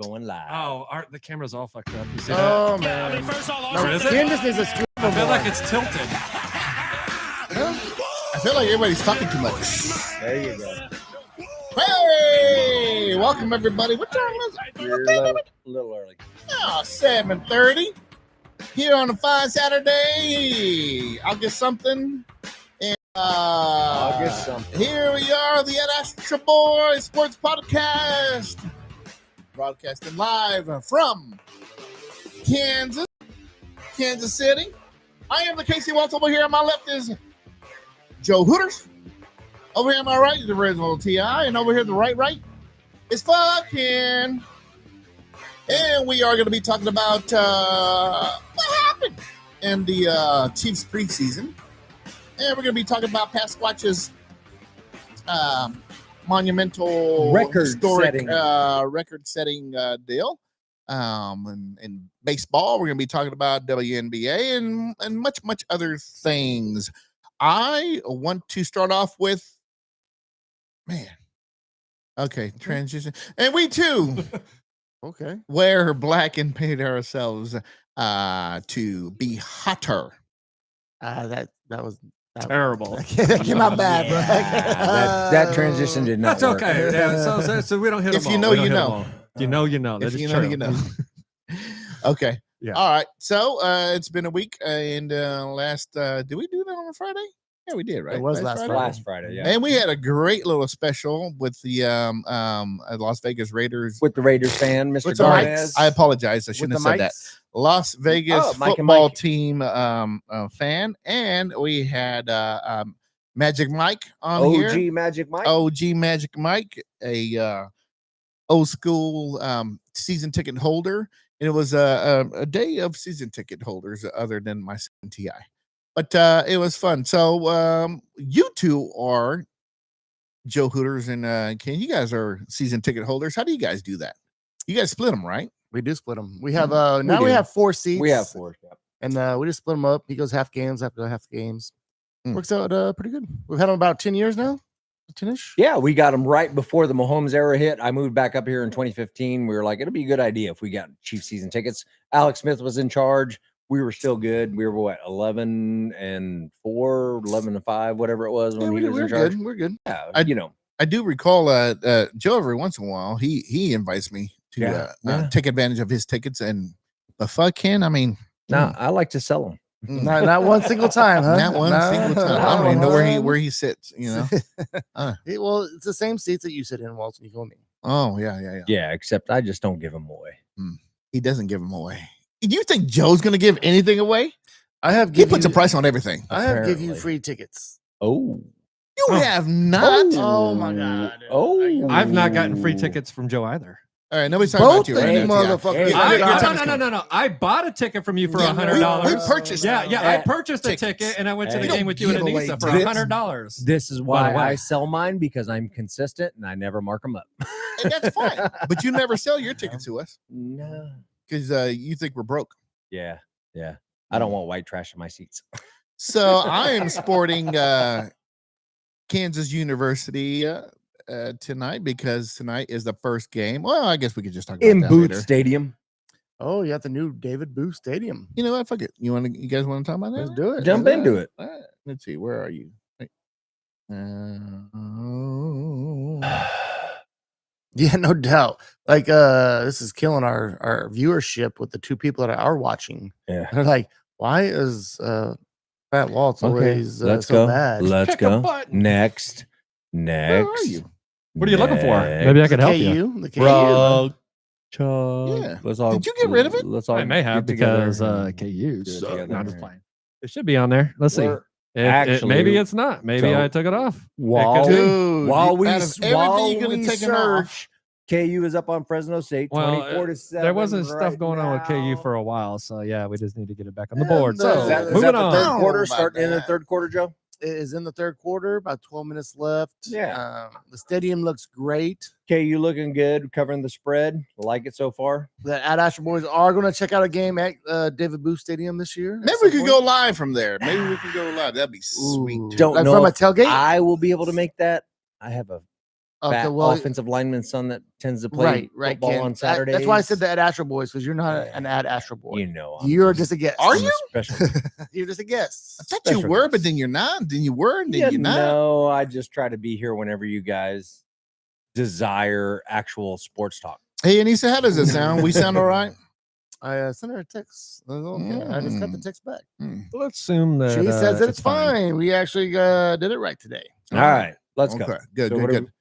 Going live. Oh, the camera's all fucked up. You see that? Oh, man. Candace needs a screen. I feel like it's tilted. I feel like everybody's talking too much. There you go. Hey, welcome everybody. What time is it? You're a little early. Oh, 7:30 here on a fine Saturday. August something. And August something. Here we are, the Ed Astra Boy Sports Podcast. Broadcasting live from Kansas City. I am the Casey Waltz. Over here on my left is Joe Hooters. Over here on my right is the original T.I. And over here to the right is fucking. And we are going to be talking about what happened in the Chiefs preseason. And we're going to be talking about Pat Squatch's monumental record-setting deal. In baseball, we're going to be talking about WNBA and much other things. I want to start off with, transition. And we too wear black and paint ourselves to be hotter. That was terrible. That came out bad, bro. That transition did not That's work. okay. Yeah, so we don't hit If them you all. know, We don't you hit them know. all. You know. That If is you know, true. you know. Okay. Yeah. All right. So it's been a week, and last did we do that on a Friday? Yeah, we did, right? It was last Friday. Last Friday, yeah. And we had a great little special with the Las Vegas Raiders. With the Raiders fan, Mr. With the Gomez. I apologize. I shouldn't have said that. Las Vegas Mike and football Mike. team fan, and we had Magic Mike on OG here. Magic Mike. OG Magic Mike, a old school season ticket holder. And it was a day of season ticket holders, other than my TI. But it was fun. So you two are Joe Hooters and Ken. You guys are season ticket holders. How do you guys do that? You guys split them, right? We do split them. We have now we have 4 seats. We have 4. Yeah. And we just split them up. He goes half games, I have to go half games. Mm. Works out pretty good. We've had them about 10 years now. 10ish. Yeah, we got them right before the Mahomes era hit. I moved back up here in 2015. We were like, it'd be a good idea if we got Chiefs season tickets. Alex Smith was in charge. We were still good. We were what, 11-4, 11-5, whatever it was when he was in charge. Good. We're good. Yeah, I do recall Joe every once in a while. He invites me to take advantage of his tickets, and the fuck Ken. I mean, No, I like to sell them. Not one single time, huh? Not one single time. I don't even know where he sits. You know. Well, it's the same seats that you sit in, Walter. You go me. Oh yeah. Yeah, except I just don't give them away. He doesn't give them away. Do you think Joe's gonna give anything away? He puts a price on everything. I have give you Apparently. free tickets. Oh, You have not. Oh my god. Oh. I've not gotten free tickets from Joe either. All right, nobody's talking Both about you right these now. motherfuckers. No. I bought a ticket from you for $100. We purchased. Yeah. I that purchased a tickets. ticket and I went to the Hey. game with you and Give away Anissa for tickets. $100. This is why By the way. I sell mine, because I'm consistent and I never mark them up. And that's fine. But you never sell your tickets to us No. because you think we're broke. Yeah. I don't want white trash in my seats. So I am sporting Kansas University tonight because tonight is the first game. Well, I guess we could just talk about In that Booth later. Stadium. Oh, you got the new David Booth Stadium. You know what? Fuck it. You guys want to talk about that? Let's do it. Jump into it. Let's see. Where are you? Wait. Yeah, no doubt. Like this is killing our viewership with the 2 people that are watching. Yeah. They're like, why is Pat Waltz always let's so go. bad? Let's Pick a go. button. Next. Where are you? What are you looking for? Next. Maybe I could help you. KU, the KU. Bro. Chuck. Yeah. Let's all, Did you get rid of it? Let's all I may have get together because and KU. do it So, together. no, I'm just playing. It should be on there. Let's see. We're- Maybe it's not. Maybe so- I took it off. While, Dude, while we, out of everything while you could have we taken off. search, KU is up on Fresno State, Well, 24-7. There wasn't stuff right going on with KU now. for a while, so yeah, we just need to get it back on the board. And, So Is that moving the on. third quarter? Oh, Starting in the my third quarter, Joe? It is in the third quarter, about 12 minutes left. Yeah. The stadium looks great. KU looking good, covering the spread. Like it so far. The Ad Asher boys are going to check out a game at David Booth Stadium this year. Maybe we could go live from there. Maybe we could go live. That'd be sweet. Ooh. Don't like know from a if tailgate. I will be able to make that. I have a fat well, offensive lineman's son that tends to play right, football Ken. on Saturdays. That's why I said the Ad Astro Boys, because you're not an Ad Astro boy. You know, You're just a guest. Are I'm a you? special? You're just a guest. I thought you Special were, guest. but then you're not. Then you were, and then Yeah, you're not. no, I just try to be here whenever you guys desire actual sports talk. Hey, Anissa, how does it sound? We sound all right? I sent her a text. Okay. I just got the text back. Let's assume that She says that it's fine. We actually did it right today. All right, let's Okay, go. good, So good, what good.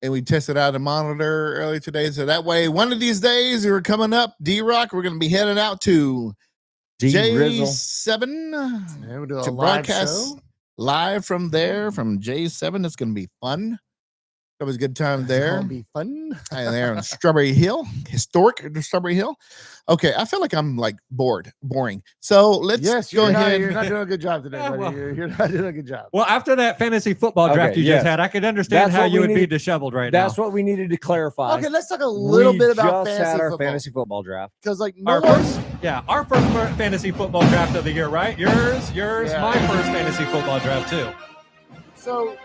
And we tested out a monitor earlier today, so that way, one of these days, we're coming up, D-Rock, we're going to be heading out to D-Rizzle. J7 Yeah, we'll do a to live broadcast show. live from there, from J7. It's going to be fun. It was a good time It's there. gonna be fun. And there on Strawberry Hill, historic Strawberry Hill. Okay, I feel like I'm like boring. So let's Yes, go ahead. You're not doing a good job today, Yeah, buddy. well- You're not doing a good job. Well, after that fantasy football draft Okay, you yes. just had, I could understand That's how what you we would be need- disheveled right That's now. what we needed to clarify. Okay, let's talk a little We bit about just fantasy had our football. fantasy football draft. Because like no Our one, first fantasy football draft of the year, right? Yours, Yeah. my first fantasy football draft too. so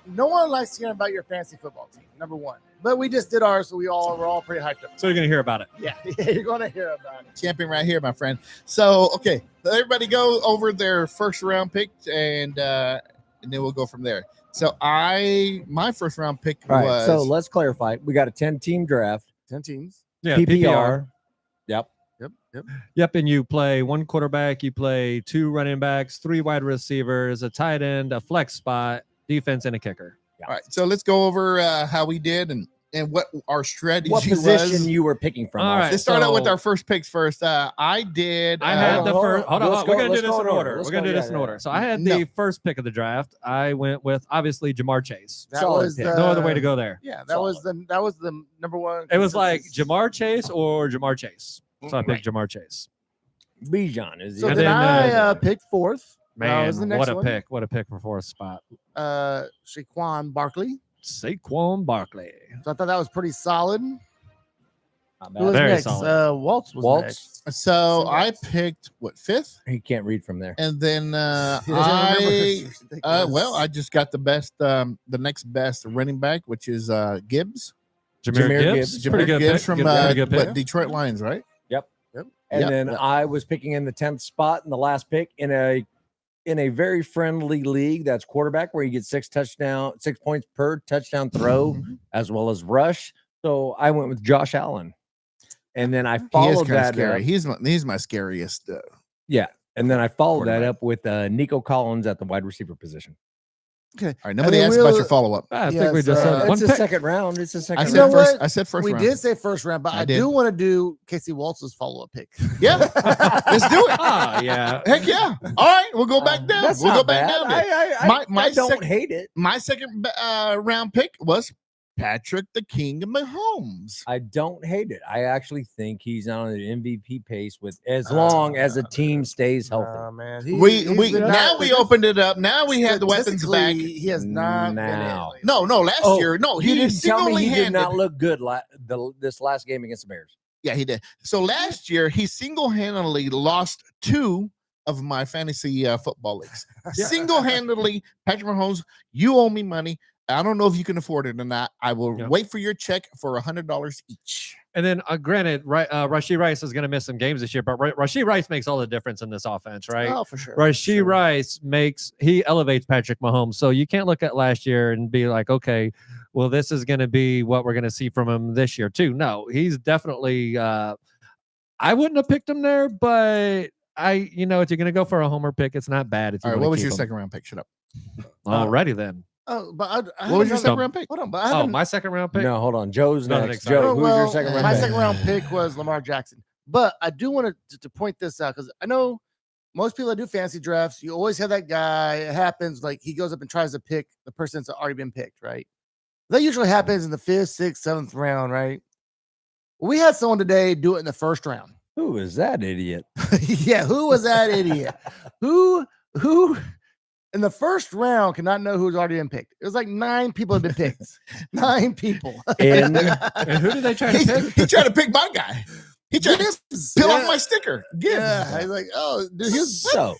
no one likes hearing about your fantasy football team. Number one, but we just did ours, so we're all pretty hyped up. So you're gonna hear about it. Yeah, you're gonna hear about it. Champion right here, my friend. So, okay, let everybody go over their first round pick, and then we'll go from there. So, my first round pick All right, was so let's clarify. We got a 10-team draft. 10 teams. Yeah, PPR. Yep. Yep, and you play one quarterback, you play two running backs, three wide receivers, a tight end, a flex spot, defense, and a kicker. all right. So let's go over how we did and what our strategy What position was. you were picking from? All also. right. Let's start out with so- our first picks first. I did. I had the hold first. on. Hold on, Let's we're go- gonna do let's this go in in order. order. Let's We're gonna go- do this yeah, in order. yeah. So I had No. the first pick of the draft. I went with obviously Jamar Chase. That Solid was pick. the, No other way to go there. Yeah, that was the number one. It was like consensus. Jamar Chase or Jamar Chase. So I picked Right. Jamar Chase. Bijan is So And then then, I picked fourth. Man, was the next what a one. pick! What a pick for fourth spot. Shaquan Barkley. Saquon Barkley. So I thought that was pretty solid. not Who was bad. Very next? solid. Waltz was Waltz? next. So I Congrats. picked fifth, He can't read from there. and then He doesn't remember. It's ridiculous. I just got the next best running back, which is Gibbs. Jameer Gibbs. Gibbs. Pretty Jameer good Gibbs pick. from Pretty good pick. Detroit Lions, right? And Yep. then I was picking in the 10th spot in the last pick in a very friendly league that's quarterback where you get 6 points per touchdown throw as well as rush. So I went with Josh Allen. And then I He is followed kind of that scary. up. He's my scariest. And then I followed that Quarterback. up with Nico Collins at the wide receiver position. All right, nobody then asked about we'll- your follow up. I think Yes, we just said one It's a pick. second round. It's a second I You said know round. first. what? I said first We round. did say first round, but I I did. do want to do Casey Waltz's follow up pick. Yeah, let's do it. Ah, yeah. Heck yeah! All right, we'll go back down. That's We'll not go back bad. down. There. I My don't sec- hate it. My second round pick was Patrick the King of Mahomes. I don't hate it. I actually think he's on an MVP pace with as long as a team stays healthy. Man, We now we opened it up. Now we have the weapons back. He has not Now. been. No, last Oh, year. No, You he didn't tell me he did single-handed. not look good this last game against the Bears. Yeah, he did. So last year he single-handedly lost 2 of my fantasy football leagues. Yeah. Single-handedly, Patrick Mahomes, you owe me money. I don't know if you can afford it or not. I will Yeah. wait for your check for $100 each. And then, granted, Rashee Rice is going to miss some games this year, but Rashee Rice makes all the difference in this offense, right? Oh, for sure. Rashee Sure. Rice he elevates Patrick Mahomes. So you can't look at last year and be like, okay, well, this is going to be what we're going to see from him this year too. No, he's definitely. I wouldn't have picked him there, but if you're going to go for a homer pick, it's not bad. If you All right, wanna what was keep your him. second round pick? Shut up. Alrighty then. Oh, but I What was your haven't second done- round pick? Hold on, but I Oh, haven't. my second round pick. No, hold on. Joe's Nothing next. exciting. Joe, who's Well, your second round my pick? second round pick was Lamar Jackson. But I do want to point this out because I know most people that do fantasy drafts, you always have that guy. It happens like he goes up and tries to pick the person that's already been picked, right? That usually happens in the 5th, 6th, 7th round, right? We had someone today do it in the first round. Who is that idiot? Yeah, who was that idiot? Who in the first round cannot know who's already been picked? It was like 9 people have been picked. 9 people. In And who did they try to He, pick? he tried to pick my guy. He tried to Gibbs. peel Yeah. off my sticker. Gibbs. Yeah, I was like, oh, dude, he was so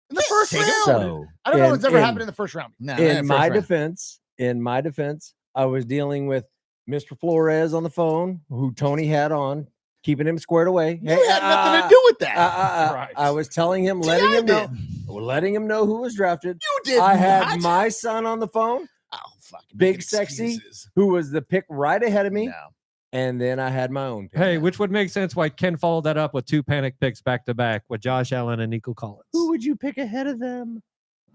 in the first round. so I don't know in- what's ever in- happened in the first round. Nah, In my first round. defense, in my defense, I was dealing with Mr. Flores on the phone, who Tony had on, keeping him squared away. You had nothing to do with that. Right. I was telling him, letting him know who was drafted. You did. I had not. my son on the phone, Oh, fucking Big making Sexy, excuses. who was the pick right ahead of me, No. and then I had my own pick. Hey, which would make sense why Ken followed that up with 2 panic picks back to back with Josh Allen and Nico Collins. Who would you pick ahead of them?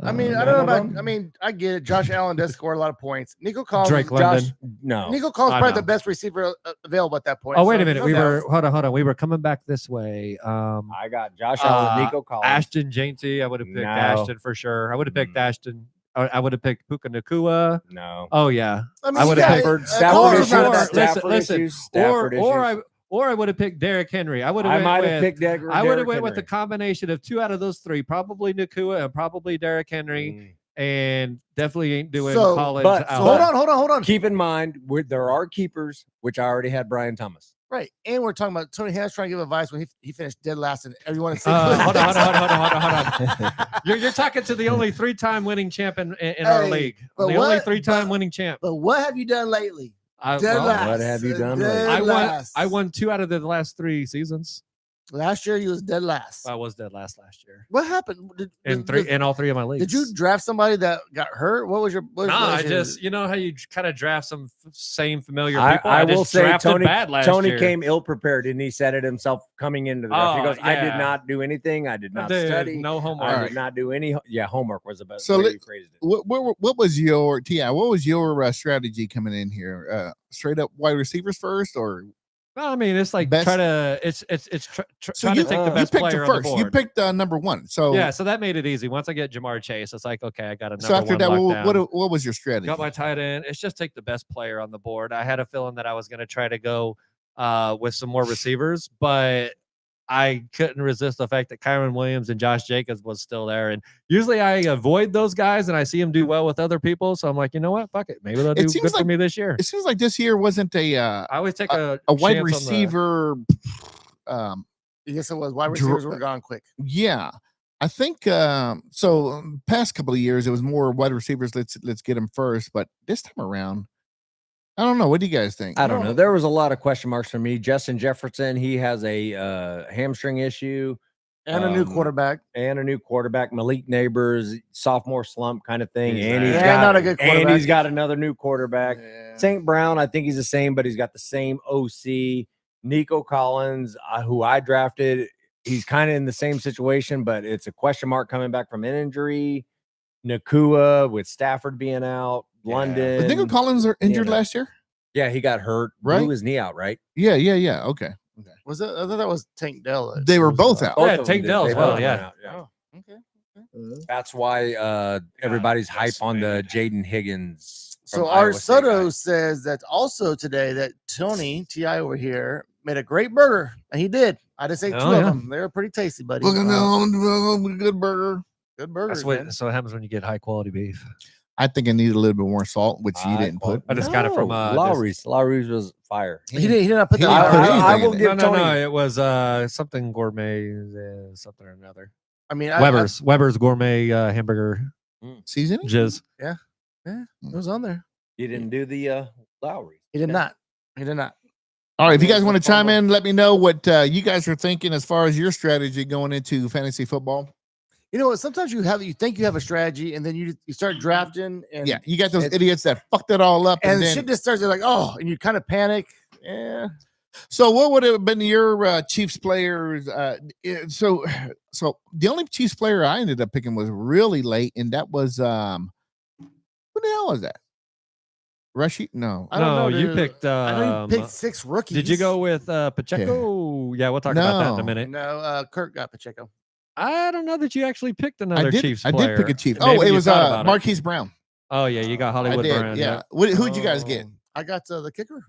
I mean, I don't know about. I mean, I get it. Josh Allen does score a lot of points. Nico Collins. Drake London. Josh, no. Nico Collins I probably know. the best receiver available at that point. Oh, wait so a minute. no We doubt. were hold on. We were coming back this way. I got Josh Allen, Nico Collins. Ashton Janty. I would have picked No. Ashton for sure. I would have picked Ashton. I would have picked Puka Nakua. No. Oh yeah. I mean, I you would've got- picked Stafford Collins issues. is not a bad Listen, pick. Stafford listen. issues. Stafford issues. Or I would have picked Derrick Henry. I would have. I might have with, picked Derrick. I would have went with the combination of 2 out of those 3, probably Nakua and probably Derrick Henry, and definitely ain't doing So- Collins. but- out. So hold on. Keep in mind, there are keepers, which I already had Brian Thomas. Right, and we're talking about Tony Hanks trying to give advice when he finished dead last, and everyone. Hold on. You're talking to the only 3-time winning champ in our Hey, league. but The only what- 3-time but- winning champ. But what have you done lately? I, Dead well, last. What have you done Dead lately? last. I won 2 out of the last 3 seasons. Last year, you was dead last. I was dead last year. What happened? In all 3 of my leagues. Did you draft somebody that got hurt? What was your? No, I just you know how you kind of draft some same familiar people. I just will say drafted Tony, bad last Tony year. came ill prepared, and he said it himself coming into the draft. He Oh, goes, "I did yeah. not do anything. I did not Dude, study. no homework. I did not do any. Yeah, homework was the best So way let- you phrased it. What was your What was your strategy coming in here? Straight up wide receivers first, or Well, I mean, it's like Best- try to trying to take the you best picked player it on the first. board. You picked number 1. So Yeah, so that made it easy. Once I get Jamar Chase, it's like okay, I got a number So after 1 that, locked down. what was your strategy? Got my tight end. It's just take the best player on the board. I had a feeling that I was going to try to go with some more receivers, but I couldn't resist the fact that Kyron Williams and Josh Jacobs was still there. And usually I avoid those guys and I see them do well with other people. So I'm like, you know what? Fuck it. Maybe they'll do seems good for like- me this year. It seems like this year wasn't I always take a a wide chance on the- receiver. Yes, it was. Wide Dr- receivers were gone quick. Yeah, I think past couple of years it was more wide receivers. Let's get them first, but this time around, I don't know. What do you guys think? I don't know. There was a lot of question marks for me. Justin Jefferson, he has a hamstring issue And a new Um, quarterback. and a new quarterback. Malik Neighbors, sophomore slump kind of thing. He's And bad. he's Yeah, got not a good and quarterback. he's got another new quarterback. Yeah. St. Brown, I think he's the same, but he's got the same OC. Nico Collins, who I drafted, he's kind of in the same situation, but it's a question mark coming back from an injury. Nakua with Stafford being out, London. Was Nico Collins are injured know. last year? Yeah, he got hurt. Right? Blew his knee out, right? Yeah. Okay. Was it? I thought that was Tank Dell. They were both out. Both Yeah, of them Tank did. Dell They as well, both yeah. went out, yeah. Oh, okay. That's why everybody's hype on the decimated. Jaden Higgins. So from Art Iowa State Soto guy. says that also today that Tony Ti over here made a great burger, and he did. I just ate Oh, 2 of yeah. them. They were pretty tasty, buddy. Look at that good burger. Good burger. That's what so it happens when you get high quality beef. I think I need a little bit more salt, which you didn't put. I just got it from, No, just- Lowry's. Lowry's was fire. He did not put He that. didn't on put there. anything I in will it. give No, Tony. it was something gourmet, something or another. I mean, Weber's gourmet hamburger Seasoning? jizz. it was on there. You didn't do the Lowry's. He did not. He did not. All right. If you guys Yeah, want to football. chime in, let me know what you guys are thinking as far as your strategy going into fantasy football. You know what? Sometimes you think you have a strategy, and then you start drafting, and Yeah, you got those It's- idiots that fucked it all up, and then, shit just starts. They're like, oh, and you kind of panic. Yeah. So, what would have been your Chiefs players? So the only Chiefs player I ended up picking was really late, and that was who the hell was that? Rashid? No, I don't No, know. you dude. picked. I know you picked 6 rookies. Did you go with Pacheco? Yeah, we'll talk about that in a No. minute. No, Kirk got Pacheco. I don't know that you actually picked another I did. Chiefs I player. did pick a Chief. Maybe Oh, it you was thought about it. Marquise Brown. Oh yeah, you got I Hollywood did. Brown. Yeah. Who'd you guys get? I got the kicker.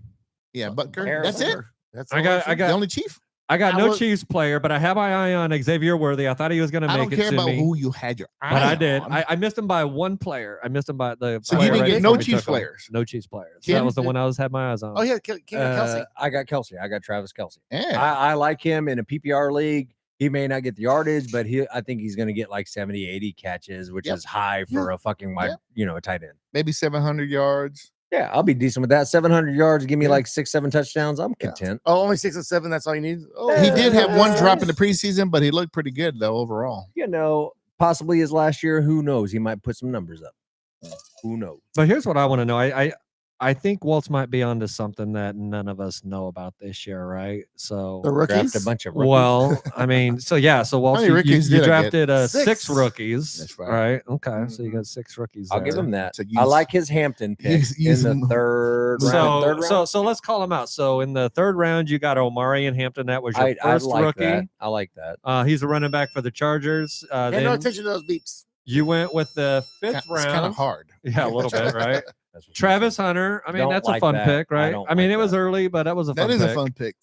Yeah, Butker. Harris. That's it. That's I all got- see. I got- The only Chief. I got I no was- Chiefs player, but I have my eye on Xavier Worthy. I thought he was going to I make don't it care to about me, who you had your eye but I did. on. I missed him by one player. I missed him by the. So you player didn't right get before no we Chiefs took him. players? No Chiefs players. Kenny That was the did- one I had my eyes on. Oh yeah, King Kelsey. I got Kelsey. I got Travis Kelsey. Yeah. I like him in a PPR league. He may not get the yardage, but I think he's going to get like 70, 80 catches, which Yep. is high for a fucking wide, a tight end. Maybe 700 yards. Yeah, I'll be decent with that. 700 yards, give me like 6, 7 touchdowns. I'm content. Oh, only 6 or 7. That's all you need. Oh, He did have one drop in the preseason, but he looked pretty good though overall. Possibly his last year. Who knows? He might put some numbers up. Who knows? But here's what I want to know. I think Waltz might be onto something that none of us know about this year, right? So the rookies. Draft a bunch of rookies. well, I mean, so Waltz, many you rookies did I drafted get? 6 6 rookies. That's right. Okay. So you got 6 rookies. I'll give there. him that. So I like his Hampton pick use in him. the third round. So let's call them out. So in the 3rd round, you got Omari and Hampton. That was your I first like rookie. that. I like that. He's a running back for the Chargers. Pay Then no attention to those beeps. you went with the 5th It's kind of round. hard. Yeah, a little bit, right? That's what Travis Hunter. I mean, Don't that's like a fun that. pick, I right? don't I mean, like it was that. early, but that was a fun That is pick. a fun pick.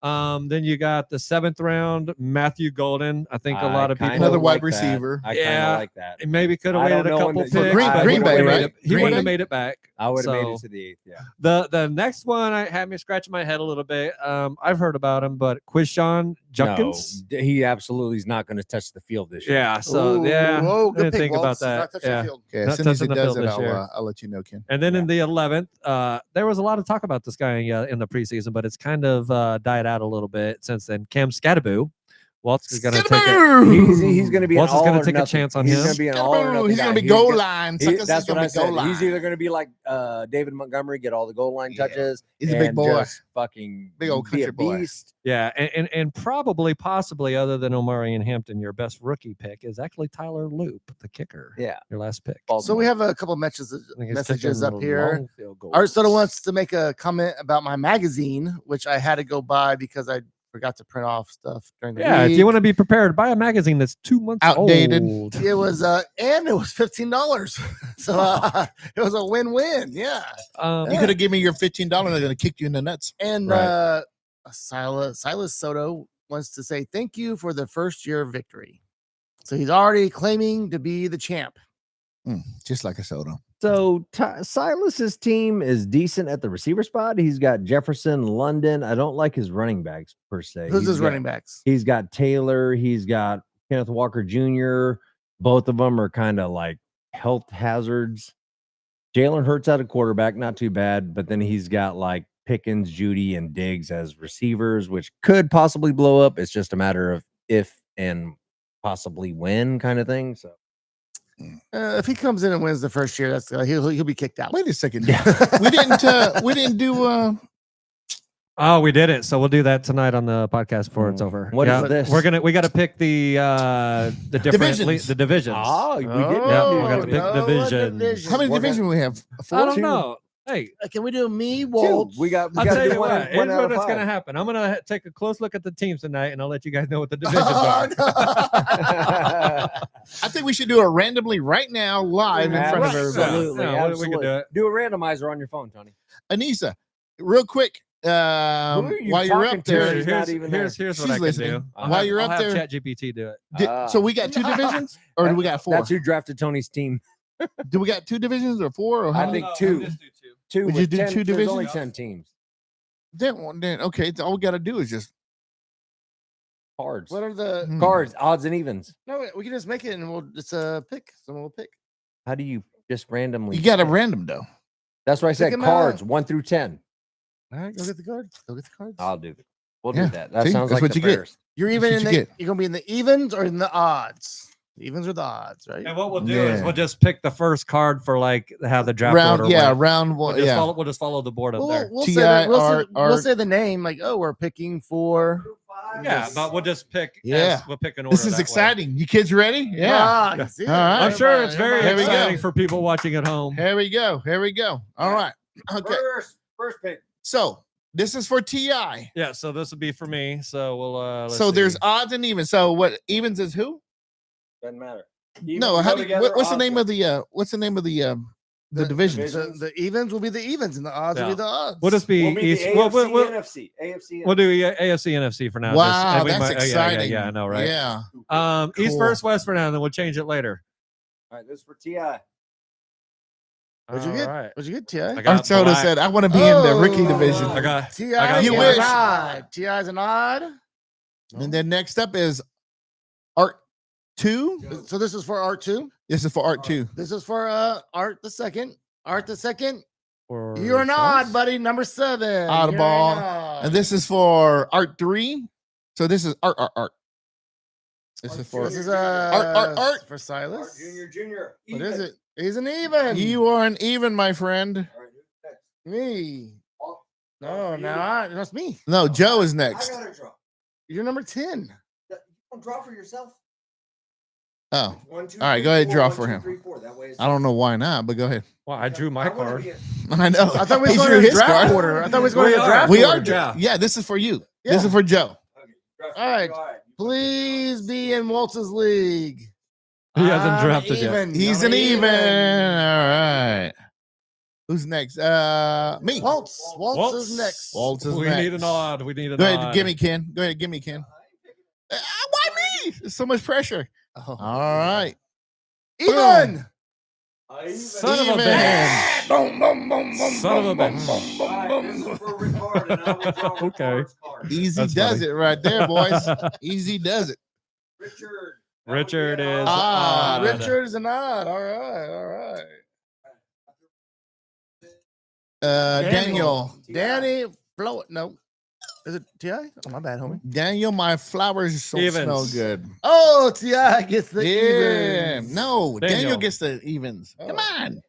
Then you got the 7th round, Matthew Golden. I think a lot of kinda people Another wide like that. receiver. I kind Yeah. of like that. maybe could have I don't waited a know couple when picks. the- Green- but Green he Bay, would've made right? it- He Green would have Bay? made it back. I would have made it So- to the 8th. Yeah. The next one I had me scratching my head a little bit. I've heard about him, but Quishon Junkins. No, he absolutely is not going to touch the field this year. Yeah. So Ooh, yeah, whoa, I good didn't pick, think about Waltz. He's that. not touching the Yeah. field. Okay, Not as soon as he touching the does field it, this year. I'll let you know, Ken. And then in the 11th, there was a lot of talk about this guy in the preseason, but it's kind of died out a little bit since then. Cam Scattaboo. Waltz is going to take it. He's going to be. Waltz an is all gonna or take a nothing. chance on He's him. going to be an all or nothing He's guy. going to be He's goal gonna- line. That's what I said. He's either going to be like David Montgomery, get all the goal line Yeah. touches. He's a big and boy. just fucking Big old be a country boy. beast. Yeah, and probably, possibly, other than Omari and Hampton, your best rookie pick is actually Tyler Loop, the kicker. Yeah. Your last pick. So we have a couple messages I think he's messages kicking up here. long field goals. Art Soto wants to make a comment about my magazine, which I had to go buy because I forgot to print off stuff during the Yeah, week. if you want to be prepared, buy a magazine that's 2 months Outdated. old. It was and it was $15. So it was a win-win. Yeah. You could have given me your $15. They're going to kick you in the nuts. And Right. Silas Soto wants to say thank you for the first year of victory. So he's already claiming to be the champ. Just like a soda. So Silas's team is decent at the receiver spot. He's got Jefferson, London. I don't like his running backs per se. Who's He's his got- running backs? He's got Taylor. He's got Kenneth Walker Jr. Both of them are kind of like health hazards. Jalen Hurts at a quarterback, not too bad. But then he's got like Pickens, Judy, and Diggs as receivers, which could possibly blow up. It's just a matter of if and possibly when kind of thing. So If he comes in and wins the first year, that's he'll be kicked out. Wait a second. we didn't do Oh, we did it. So we'll do that tonight on the podcast before it's over. What is this? We got to pick the different Divisions. we didn't. Yeah, we got to pick no, divisions. how many We're divisions we have? I don't Two. know. Hey, Can we do me, Two. Waltz? We got I'll to tell do you one, what. one Here's out of what's going to five. happen. I'm going to take a close look at the teams tonight, and I'll let you guys know what the divisions Oh, are. no. I think we should do it randomly right now, live in front of everybody. Absolutely, Yeah, we can absolutely. do it. Do a randomizer on your phone, Tony. Anissa, real quick, Who are you while you're talking up to? there, He's not even there. Here's what She's I can listening. do. While you're I'll up have there- ChatGPT do it. so we got two divisions, or do we got four? That's who drafted Tony's team. Do we got two divisions or four? Or how I many? think two. Two. Would with you do 10 two there's only divisions? 10 teams. Then okay. All we got to do is just Cards. What are the Cards, odds and evens. No, we can just make it and we'll just pick. Someone will pick. How do you just randomly? you got a pick? random though. That's what I said. 'em Cards, out. 1 through 10. All right, go get the cards. Go get the cards. I'll do it. We'll Yeah. do that. That See, sounds that's like what the you get. fairest. You're even That's in what the you get. you're gonna be in the evens or in the odds. The evens or the odds, right? And what we'll do is Yeah. we'll just pick the first card for like how the draft Round, order yeah, went. round one, We'll yeah. just follow the board up We'll, there. we'll, TI, say the, we'll, art, say, we'll art. say the name, like, oh, we're picking for Yeah, but we'll just pick. Yeah. We'll pick an order. This is that way. exciting. You kids ready? Yeah. Ah, you see it? All right. I'm sure it's very Here we go. exciting for people watching at home. Here we go. Here we go. All right. Okay. First pick. So this is for TI. Yeah, so this will be for me. So we'll. Let's So there's see. odds and evens. So what evens is who? Doesn't matter. No. How do you, what's the name of the what's the name of the divisions? The evens will be the evens and the odds will Yeah. be the odds. We'll just be We'll be East. the We'll, AFC, we'll, NFC. AFC. we'll do AFC, NFC for now. just- Wow, and we that's might- exciting. Yeah, I know, right? Yeah. East Cool. first, West for now, and then we'll change it later. All right, this is for Ti. What'd you All get? right. What'd you get, Ti? I got Archoda black. said, "I want to be in the rookie Oh. division." I got. Ti I got is You an wish. odd. Ti is an odd. And then next up is 2. So this is for Art 2. This is for Art 2. This is for Art the second. Art the second. Or You're an odd, Charles? buddy. Number 7. You're an Oddball. odd. And this is for Art 3. So this is Art. This is for This is Art. for Silas. Junior. What is it? He's an even. You are an even, my friend. Me. Oh, No, you. now that's me. No, Joe is next. I got to draw. You're number 10. You don't draw for yourself. Oh, 1, 2, all right, 3, go ahead, 4, draw 1, for 2, him. 3, 4. That way it's I don't know why not, but go ahead. Well, I drew my I wanna card. be a- I know. I thought we He was drew going to his draft card. order. I thought we was going to draft We order. are. Yeah, this is for you. Yeah. This is for Joe. Okay, draft. All right. Go ahead. Please be in Waltz's league. He hasn't I'm drafted yet. even. He's I'm an even. All right. Who's next? Me. Waltz is next. Waltz is We next. need an odd. We need an Go ahead, odd. give me Ken. Go ahead, give me Ken. Why me? There's so much pressure. Oh. All right. Even. Son of a Even. bitch. Boom, boom, boom, boom, Son of a boom, bitch. boom, boom, All boom, right, this boom. is for Ricard, and I will draw Okay. Ricard's card. Easy That's does funny. it right there, boys. Easy does it. Richard. Richard is odd. Richard is an odd. All right. Daniel. Danny Flo. No. Is it T.I.? Oh, my bad, homie. Daniel, my flowers don't Evens. smell good. Oh, T.I. gets the Yeah. evens. No, Daniel Daniel. gets the evens. Come Oh. on.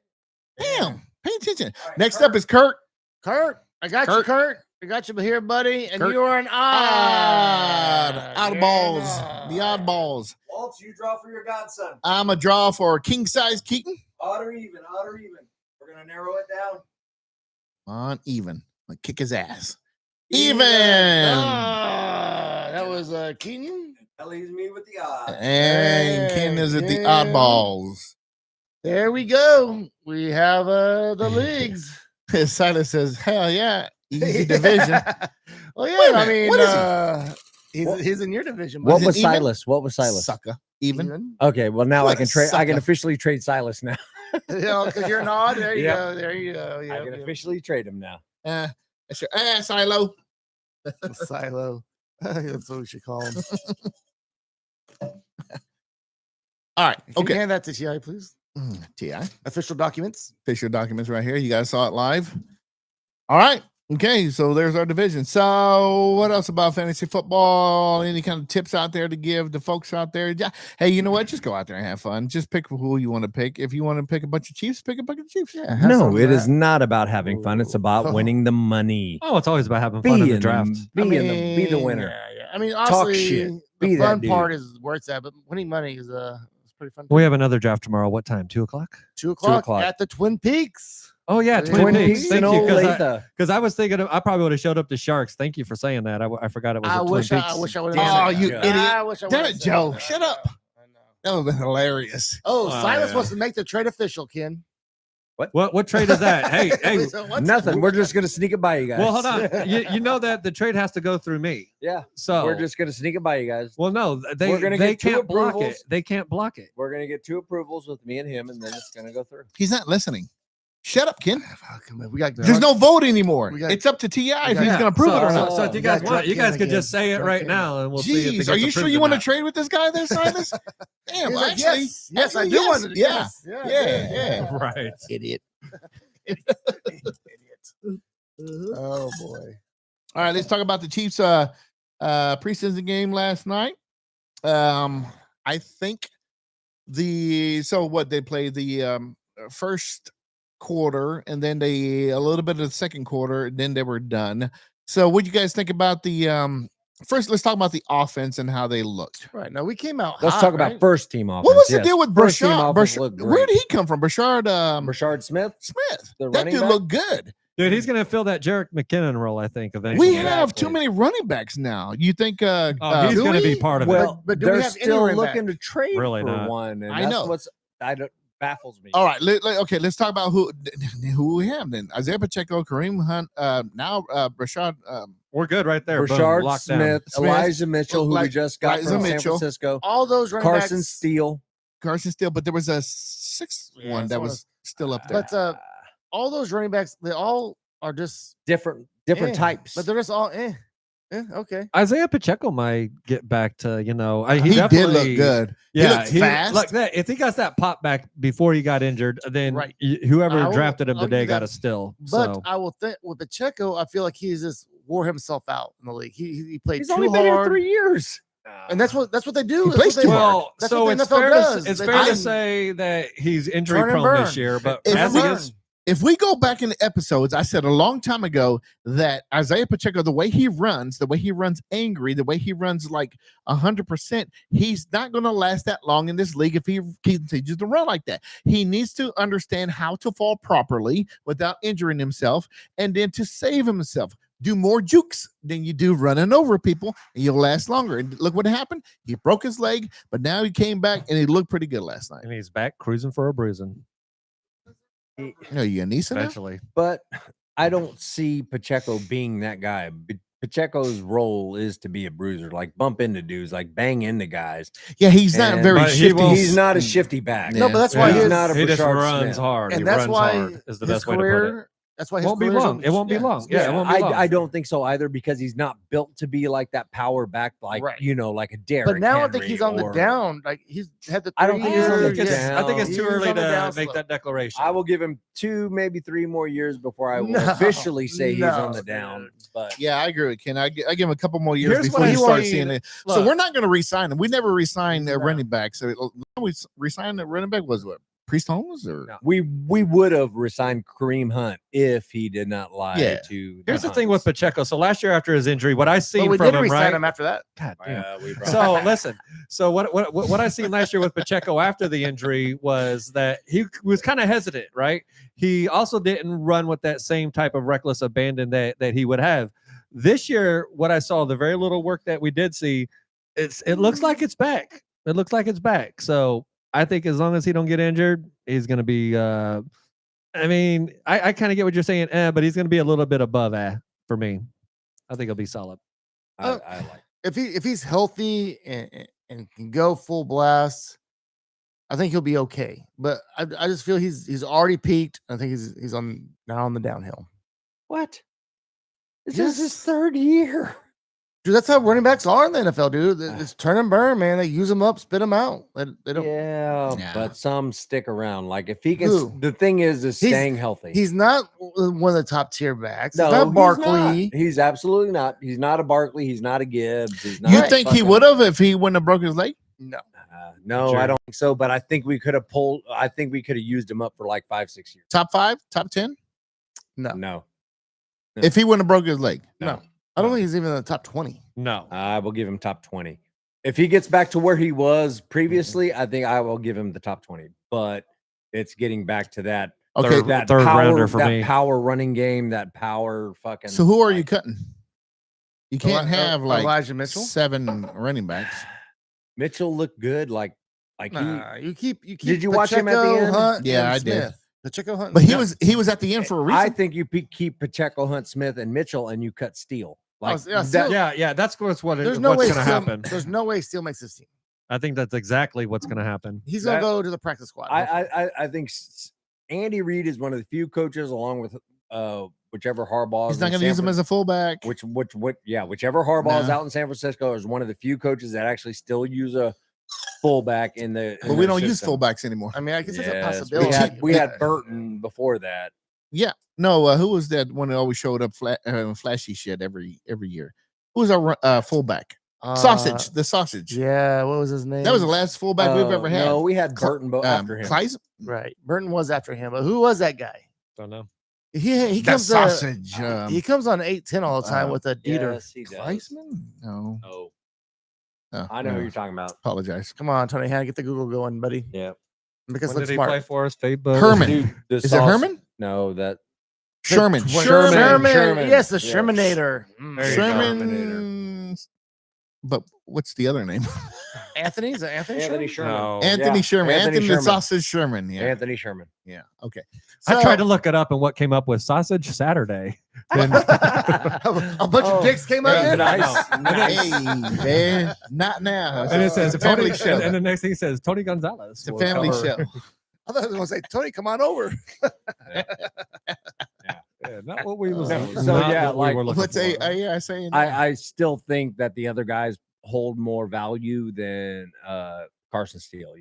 Damn. Pay attention. All right, Next Kurt. up is Kurt. Kurt, I got you, Kurt. Kurt. I got you here, buddy. And Kurt. you are an Odd. odd. Oddballs. The oddballs. Waltz, you draw for your godson. I'm a draw for king size Keaton. Odd or even, odd or even. We're going to narrow it down. On even. Like kick his ass. Even. Even. That was Keaton. That leaves me with the odd. And Ken is at the Ken. oddballs. There we go. We have the leagues. Silas says, hell yeah. Easy division. Well, Wait a yeah, I minute, mean, what is he's in your division. What buddy. it was even? Silas? What was Silas? Sucker. Even. Okay, well now What I a can trade. I can sucker. officially trade Silas now. You know, because you're an odd. There you Yep. go. There you go. I Yep, can yep. officially trade him now. That's your ass, Silo. Silo. That's what we should call him. All right. Can you Okay. hand that to Ti, please? Ti. Official documents. Official documents right here. You guys saw it live. All right. Okay. So there's our division. So what else about fantasy football? Any kind of tips out there to give the folks out there? Yeah. Hey, you know what? Just go out there and have fun. Just pick who you want to pick. If you want to pick a bunch of Chiefs, pick a bunch of Chiefs. Yeah. have some No, of it is that. not about having fun. It's about winning the money. Oh, it's always about having fun in the draft. Be the winner. Yeah. I mean, Talk honestly, shit. the Be that fun dude. part is where it's at, but winning money is it's pretty fun. We too. have another draft tomorrow. What time? 2:00? 2:00 o'clock. at the Twin Peaks. Oh yeah, Twin Twin Peaks Peaks. and Thank you, old because I was thinking I probably would have showed up to Sharks. Thank you for saying that. I forgot it was. I at Twin wish Peaks. I would have. Damn it, you idiot. I wish I Damn would've it, said Joe. that. Shut up. I know. That would have been hilarious. Oh, Oh, Silas yeah. wants to make the trade official, Ken. What trade is that? Hey. So what's- Nothing. We're just gonna sneak it by you guys. Well, hold on. You know that the trade has to go through me. Yeah, So we're just gonna sneak it by you guys. Well, no, they We're gonna they get two can't block it. approvals. They can't block it. We're gonna get 2 approvals with me and him, and then it's gonna go through. He's not listening. Shut up, Ken. Fuck, man, we got There's no vote anymore. We got- It's up to Ti if he's Yeah, going to prove so, it or so- not. So if you We guys got want, you Drunk guys Ken could just again. say it Drunk right Ken. now, and we'll see. If it Jeez, gets are you sure approved you or want to not. trade with this guy there, Silas? Damn, He's well, like, actually, yes, I actually, do yes. want to. Yeah, Yes, yeah. Right. Idiot. Oh boy. All right, let's talk about the Chiefs preseason game last night. I think they played the first quarter, and then a little bit of the second quarter, and then they were done. So what do you guys think about the first? Let's talk about the offense and how they looked. Right now we came out. Let's hot, talk about right? first team offense. What was the yes. deal with First team Brashard? offense looked Where great. did he come from? Brashard Rashard Smith? Smith. The That running dude back? looked good. Dude, he's gonna fill that Jerick McKinnon role, I think. Eventually. We have Exactly. too many running backs now. You think? He's do gonna be we? part of Well, But do we they're have any still running looking back? to trade Really for not. one, and I that's know. what's baffles me. All right, okay. Let's talk about who we have then. Isaiah Pacheco, Kareem Hunt, now Brashard. We're good right there. Boom, Rashard locked down. Smith, Smith, Elijah Mitchell, who we Eli- just got Elijah from San Mitchell. Francisco, All those running Carson backs. Steele. Carson Steele, but there was a sixth Yeah, one that someone was still up there. But all those running backs, they all are just different eh, types. But they're just all Yeah, okay. Isaiah Pacheco might get back to, he he did definitely look good. Yeah, he looked fast. like that. If he got that pop back before he got injured, then Right. whoever I will- drafted him I'll give today you got that. a steal. But So I will think with Pacheco, I feel like he's just wore himself out in the league. He played He's too only been here hard, 3 years. and that's what they do. He That's plays what too they- hard. well, That's so what the it's NFL fair does. to, it's They fair to can say that he's injury turn and prone burn. this year, but If as we- he is, If we go back in the episodes, I said a long time ago that Isaiah Pacheco, the way he runs angry, the way he runs like 100%, he's not going to last that long in this league if he continues to run like that. He needs to understand how to fall properly without injuring himself, and then to save himself. Do more jukes than you do running over people, and you'll last longer. And look what happened. He broke his leg, but now he came back and he looked pretty good last night. and he's back cruising for a bruising No, you got Nisa now? eventually. But I don't see Pacheco being that guy. Pacheco's role is to be a bruiser, like bump into dudes, like bang into guys. Yeah, he's not And- very But he shifty. won't- He's not a shifty back. No, but that's why He's his, not a He just Brashard runs Smith. hard. and He that's runs why hard is the his best way to put it. career. That's why his Won't be career's long. It won't be long. Yeah, it won't be long. I don't think so either, because he's not built to be like that power back, like Right. like a Derrick. But now I think Henry he's on the or- down. Like he's had the. I don't think he's on the 3 years. down. I think it's He's too early on the to down make slope. that declaration. I will give him 2, maybe 3 more years before I will No, officially say he's on no, the down. dude. But Yeah, I agree with Ken. I give him a couple more years Here's before what you I start see. seeing it. So Look, we're not going to resign him. We never resigned the No. running back. So we resigned the running back was what? Priest Holmes or No. we would have resigned Kareem Hunt if he did not lie Yeah. to. Here's the thing with Pacheco. So last year after his injury, what I But seen we from did him, resign right? him after that. God damn. So So listen. So what I seen last year with Pacheco after the injury was that he was kind of hesitant, right? He also didn't run with that same type of reckless abandon that he would have. This year, what I saw, the very little work that we did see, it looks like it's back. It looks like it's back. So I think as long as he don't get injured, he's going to be. I mean, I kind of get what you're saying, but he's going to be a little bit above for me. I think he'll be solid. I like. If he's healthy and can go full blast, I think he'll be okay. But I just feel he's already peaked. I think he's now on the downhill. What? This Yes. is his 3rd year. Dude, that's how running backs are in the NFL, dude. It's turn and burn, man. They use them up, spit them out. They don't. Yeah, Yeah. but some stick around. Like if he can, Who? the thing is He's- staying healthy. He's not one of the top tier backs. no, he's not Barkley. He's absolutely not. He's not a Barkley. He's not a Gibbs. He's not. you a think he fucking- would have if he wouldn't have broke his leg? No. No, Sure. I don't think so. But I think we could have pulled. I think we could have used him up for like 5-6 years. Top 5, top 10? No. No, If he wouldn't have broke his leg. No. I don't think he's even in the top 20. No. I will give him top 20. If he gets back to where he was previously, I think I will give him the top 20. But it's getting back to that. Okay. That third power, rounder for that me. power running game, that power fucking. So who are you cutting? You can't have like Elijah Mitchell. 7 running backs. Mitchell looked good. Like Nah, you keep. Did you watch him at the Pacheco, end? Hunt, Yeah, and I did. Smith. Pacheco Hunt. But and he Smith. was at the end for a I reason. think you keep Pacheco, Hunt, Smith, and Mitchell, and you cut Steele. Like yeah, that- Steele- Yeah. That's what's There's no way going to Steele- happen. There's no way Steele makes this team. I think that's exactly what's going to happen. He's gonna That- go to the practice squad. I think Andy Reid is one of the few coaches, along with whichever Harbaugh. He's not going to use him as a fullback. whichever Harbaugh is No. out in San Francisco is one of the few coaches that actually still use a fullback in the. But we don't use fullbacks anymore. I mean, I guess it's a Yes, possibility. we had Burton before that. Yeah. No, who was that one that always showed up flashy shit every year? Who was our fullback? Sausage. The sausage. Yeah, what was his name? That was the last fullback we've ever had. No, we had Burton after him. Kleis? right. Burton was after him, but who was that guy? Don't know. He That comes. sausage. He comes on 8-10 all the time with a Dieter. Yes, he does. Kleisman? No. Oh, Oh, I know who no. you're talking about. Apologize. Come on, Tony Hannah, get the Google going, buddy. Yeah. Because When look did he play smart. for us? Facebook. Herman. Dude, the Is it sauce- Herman? No, that Sherman. Sherman. Yes, the Yeah. Shermanator. There you go. Sherman. But what's the other name? Anthony? Is it Anthony? Anthony Sherman? Sherman. No. Anthony Yeah, Sherman. Anthony the Sherman. Sausage Sherman. Yeah. Anthony Sherman. Yeah. Okay. I tried to look it up, and what came up was Sausage Saturday. Then- a bunch Oh, of dicks came out yeah, there. nice. Hey, man. Not now. and it says it's a family Tony, show. and the next thing it says Tony Gonzalez. It's a will family cover- show. I thought I was going to say, Tony, come on over. Yeah, not what we was. No, not so, yeah, what we like, were looking Let's say, for. yeah, saying I still think that the other guys hold more value than Carson Steele.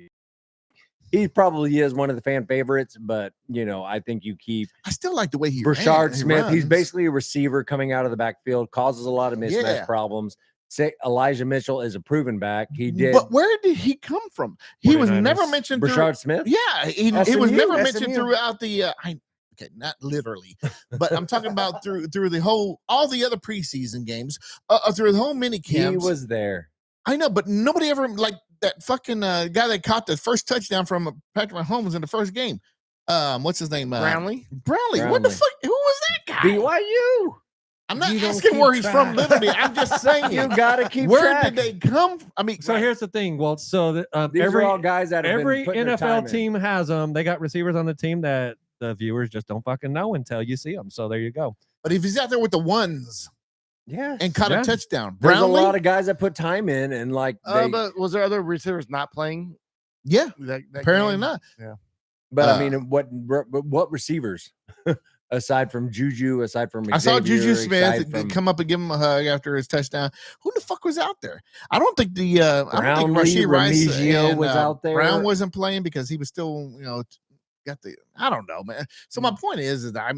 He probably is one of the fan favorites, but I think you keep I still like the way he Brashard he Smith. He's runs. basically a receiver coming out of the backfield, causes a lot of mismatch Yeah. problems. Say Elijah Mitchell is a proven back. He did. But where did he come from? He was 49ers. never mentioned. Brashard Smith? Yeah, he was SMU. never mentioned SMU. throughout the. Okay, not literally, but I'm talking about through the whole all the other preseason games, through the whole mini camps. He was there. I know, but nobody ever like that fucking guy that caught the first touchdown from Patrick Mahomes in the first game. What's his name? Brownlee. Brownlee. What the Brownlee. fuck? Who was that guy? BYU. I'm not You don't asking where keep he's from. track. Literally, I'm just saying. You gotta keep Where track. did they come from? I mean, So here's the thing, Walt. So These every are all guys that have every been putting their time NFL in. team has them. They got receivers on the team that the viewers just don't fucking know until you see them. So there you go. but if he's out there with the ones Yeah, and caught Yeah. a touchdown, there's Brownlee, a lot of guys that put time in, and like, they, But was there other receivers not playing? yeah, That apparently game? not. but I uh, mean, what receivers aside from Juju, aside from I saw Xavier, Juju aside Smith from come up and give him a hug after his touchdown. Who the fuck was out there? I don't think I don't think Brownlee, Rashee Rice Remigio and, was out there. Brown wasn't playing because he was still, got the. I don't know, man. So my point is that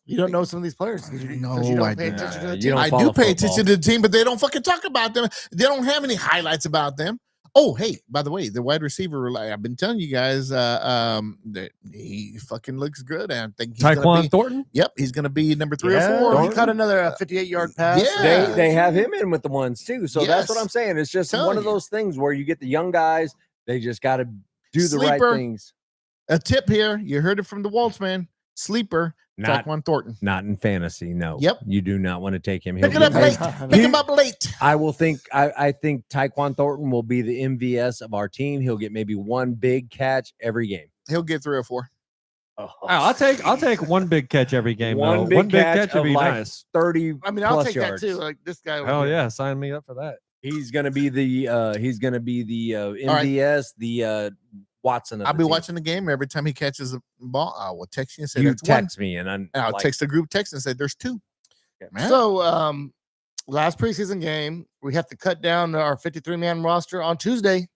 You don't know some of these players because you No, don't I pay don't. attention to the You team. don't I follow do pay football. attention to the team, but they don't fucking talk about them. They don't have any highlights about them. Oh, hey, by the way, the wide receiver, like I've been telling you guys, that he fucking looks good. And I think he's gonna Tyquan be. Thornton. Yep, he's gonna be number 3 Yeah, or 4. he Thornton. caught another 58-yard pass. Yeah. They have him in with the ones too. So that's what Yes. I'm saying. It's just Telling one of you. those things where you get the young guys. They just got to do the right Sleeper. things. A tip here. You heard it from the Waltz man. Sleeper. Not Tyquan Thornton. not in fantasy. No. Yep. You do not want to take him. He'll Pick it be up best. late. Pick him up late. I will think. I think Tyquan Thornton will be the MVS of our team. He'll get maybe one big catch every game. He'll get 3 or 4. I'll take one big catch every game. One though. big One big catch catch would of be like nice. 30 I mean, I'll plus take yards. that too. Like this guy. over Oh here. yeah, sign me up for that. He's gonna be the MVS, the Watson. Of I'll the be team. watching the game every time he catches the ball. I will text you and say You that's one. text me, and I'm And I'll like, text the group text and say there's 2. Man. So, last preseason game, we have to cut down our 53-man roster on Tuesday.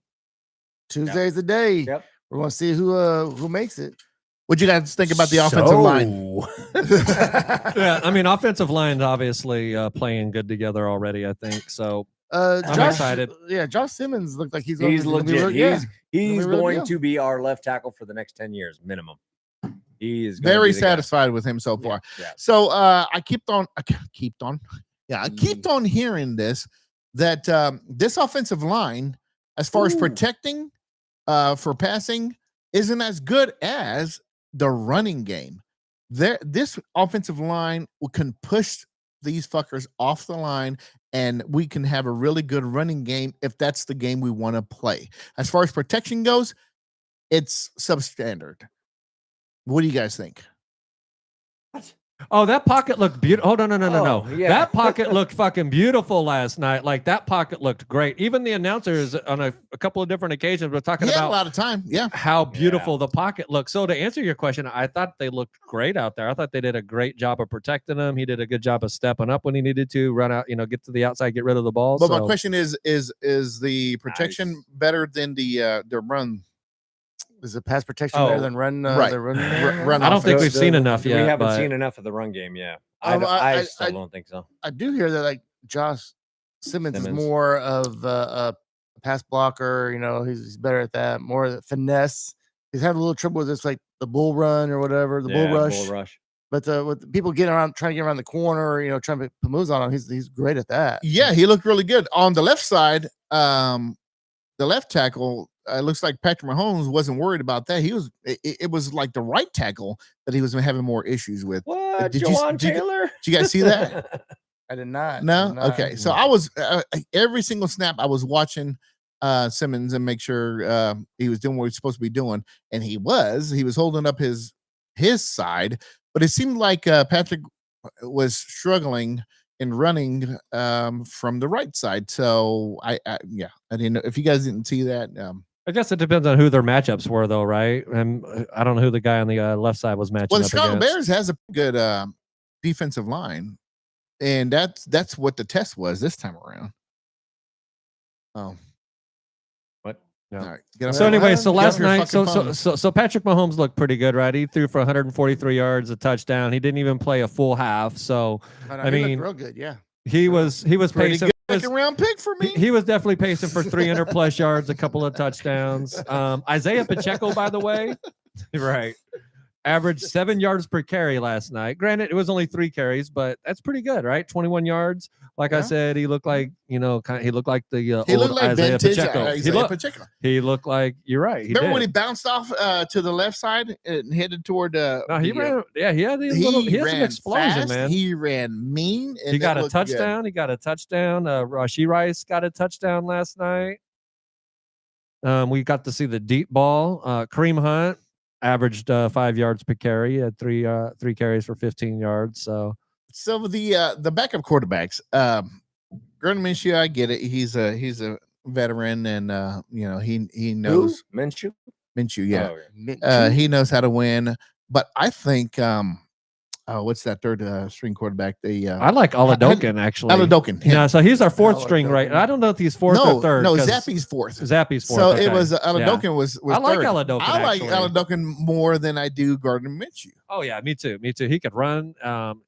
Tuesday's the day. Yep. We're gonna see who makes it. What'd you guys think about the offensive line? Yeah, I mean, offensive line's obviously playing good together already. I think so. I'm Josh, excited. Yeah, Josh Simmons looked like he's He's gonna be legit. real- yeah. He's real going deal. to be our left tackle for the next 10 years minimum. He is gonna Very be the guy. satisfied with him so far. Yeah. So I kept on hearing this that this offensive line, as far as Ooh. protecting for passing, isn't as good as the running game. This offensive line can push these fuckers off the line, and we can have a really good running game if that's the game we want to play. As far as protection goes, it's substandard. What do you guys think? Oh, that pocket looked beautiful. Oh, no. Oh, yeah. That pocket looked fucking beautiful last night. Like that pocket looked great. Even the announcers on a couple of different occasions were talking He had a about lot of time. Yeah. how beautiful the pocket looked. So to answer your question, I thought they looked great out there. I thought they did a great job of protecting him. He did a good job of stepping up when he needed to, run out, get to the outside, get rid of the ball. But my So- question is the protection Nice. better than the run? Is the pass protection Oh, better than run? right. The run. Run I don't think offense. we've seen enough We yet. haven't but- seen enough of the run game. Yeah. I I still don't think so. I do hear that like Josh Simmons is Simmons. more of a pass blocker. He's better at that. More of the finesse. He's had a little trouble with this, like the bull run or whatever, the bull rush. Bull rush. But with the people trying to get around the corner, trying to put moves on him, he's great at that. Yeah, he looked really good. On the left side, the left tackle, it looks like Patrick Mahomes wasn't worried about that. It was like the right tackle that he was having more issues with. What? Did you- Jawan did you- Taylor? Did you guys see that? I did not. No? I did not. Okay. So I was every single snap I was watching Simmons and make sure he was doing what he's supposed to be doing. And he was holding up his side, but it seemed like Patrick was struggling in running from the right side. So I didn't know if you guys didn't see that. I guess it depends on who their matchups were, though, right? And I don't know who the guy on the left side was matching Well, the up Chicago against. Bears has a good defensive line, and that's what the test was this time around. Oh, What? No. all right. Get off So your- anyway, so get last off your night, fucking so phone. Patrick Mahomes looked pretty good, right? He threw for 143 yards, a touchdown. He didn't even play a full half. So I mean, looked real good. Yeah. he was pretty pacing. good second round pick for me. He was definitely pacing for 300 plus yards, a couple of touchdowns. Isaiah Pacheco, by the way, right, averaged 7 yards per carry last night. Granted, it was only 3 carries, but that's pretty good, right? 21 yards. Like I Yeah. said, he looked like he looked like the He old looked like Isaiah vintage Pacheco. Isaiah Pacheco. He looked like you're right. He Remember did. when he bounced off to the left side and headed toward No, he the, ran. Yeah, he had some ran explosion, fast, man. He ran mean. And He got it a looked good. touchdown. He got a touchdown. Rashee Rice got a touchdown last night. We got to see the deep ball. Kareem Hunt averaged 5 yards per carry. He had three carries for 15 yards. So the backup quarterbacks, Gardner Minshew, I get it. He's a veteran, and he knows Minshew. Minshew. Yeah, Oh, he knows how to win. But I think what's that third string quarterback? I like Oladokin actually. Oladokin. him. Yeah, so he's our fourth Oladokin. string, right? I don't know if he's fourth or third. No, 'cause Zappy's fourth. Zappy's fourth. So okay. it was Yeah. Oladokin was I like third. Oladokin, I like actually. Oladokin more than I do Gardner Minshew. Oh yeah, me too. Me too. He could run.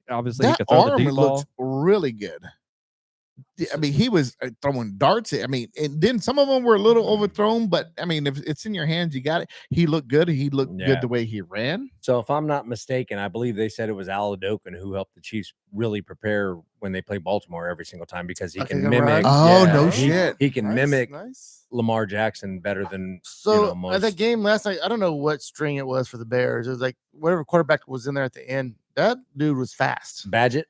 Obviously, he That could throw the arm deep ball. looked really good. I mean, he was throwing darts. I mean, and then some of them were a little overthrown, but I mean, if it's in your hands, you got it. He looked good. He looked Yeah. good the way he ran. So if I'm not mistaken, I believe they said it was Aladokin who helped the Chiefs really prepare when they play Baltimore every single time because he Like can he can mimic. run? Oh, yeah, no he- shit. He can Nice, mimic nice. Lamar Jackson better than So most. at that game last night, I don't know what string it was for the Bears. It was like whatever quarterback was in there at the end. That dude was fast. Badgett.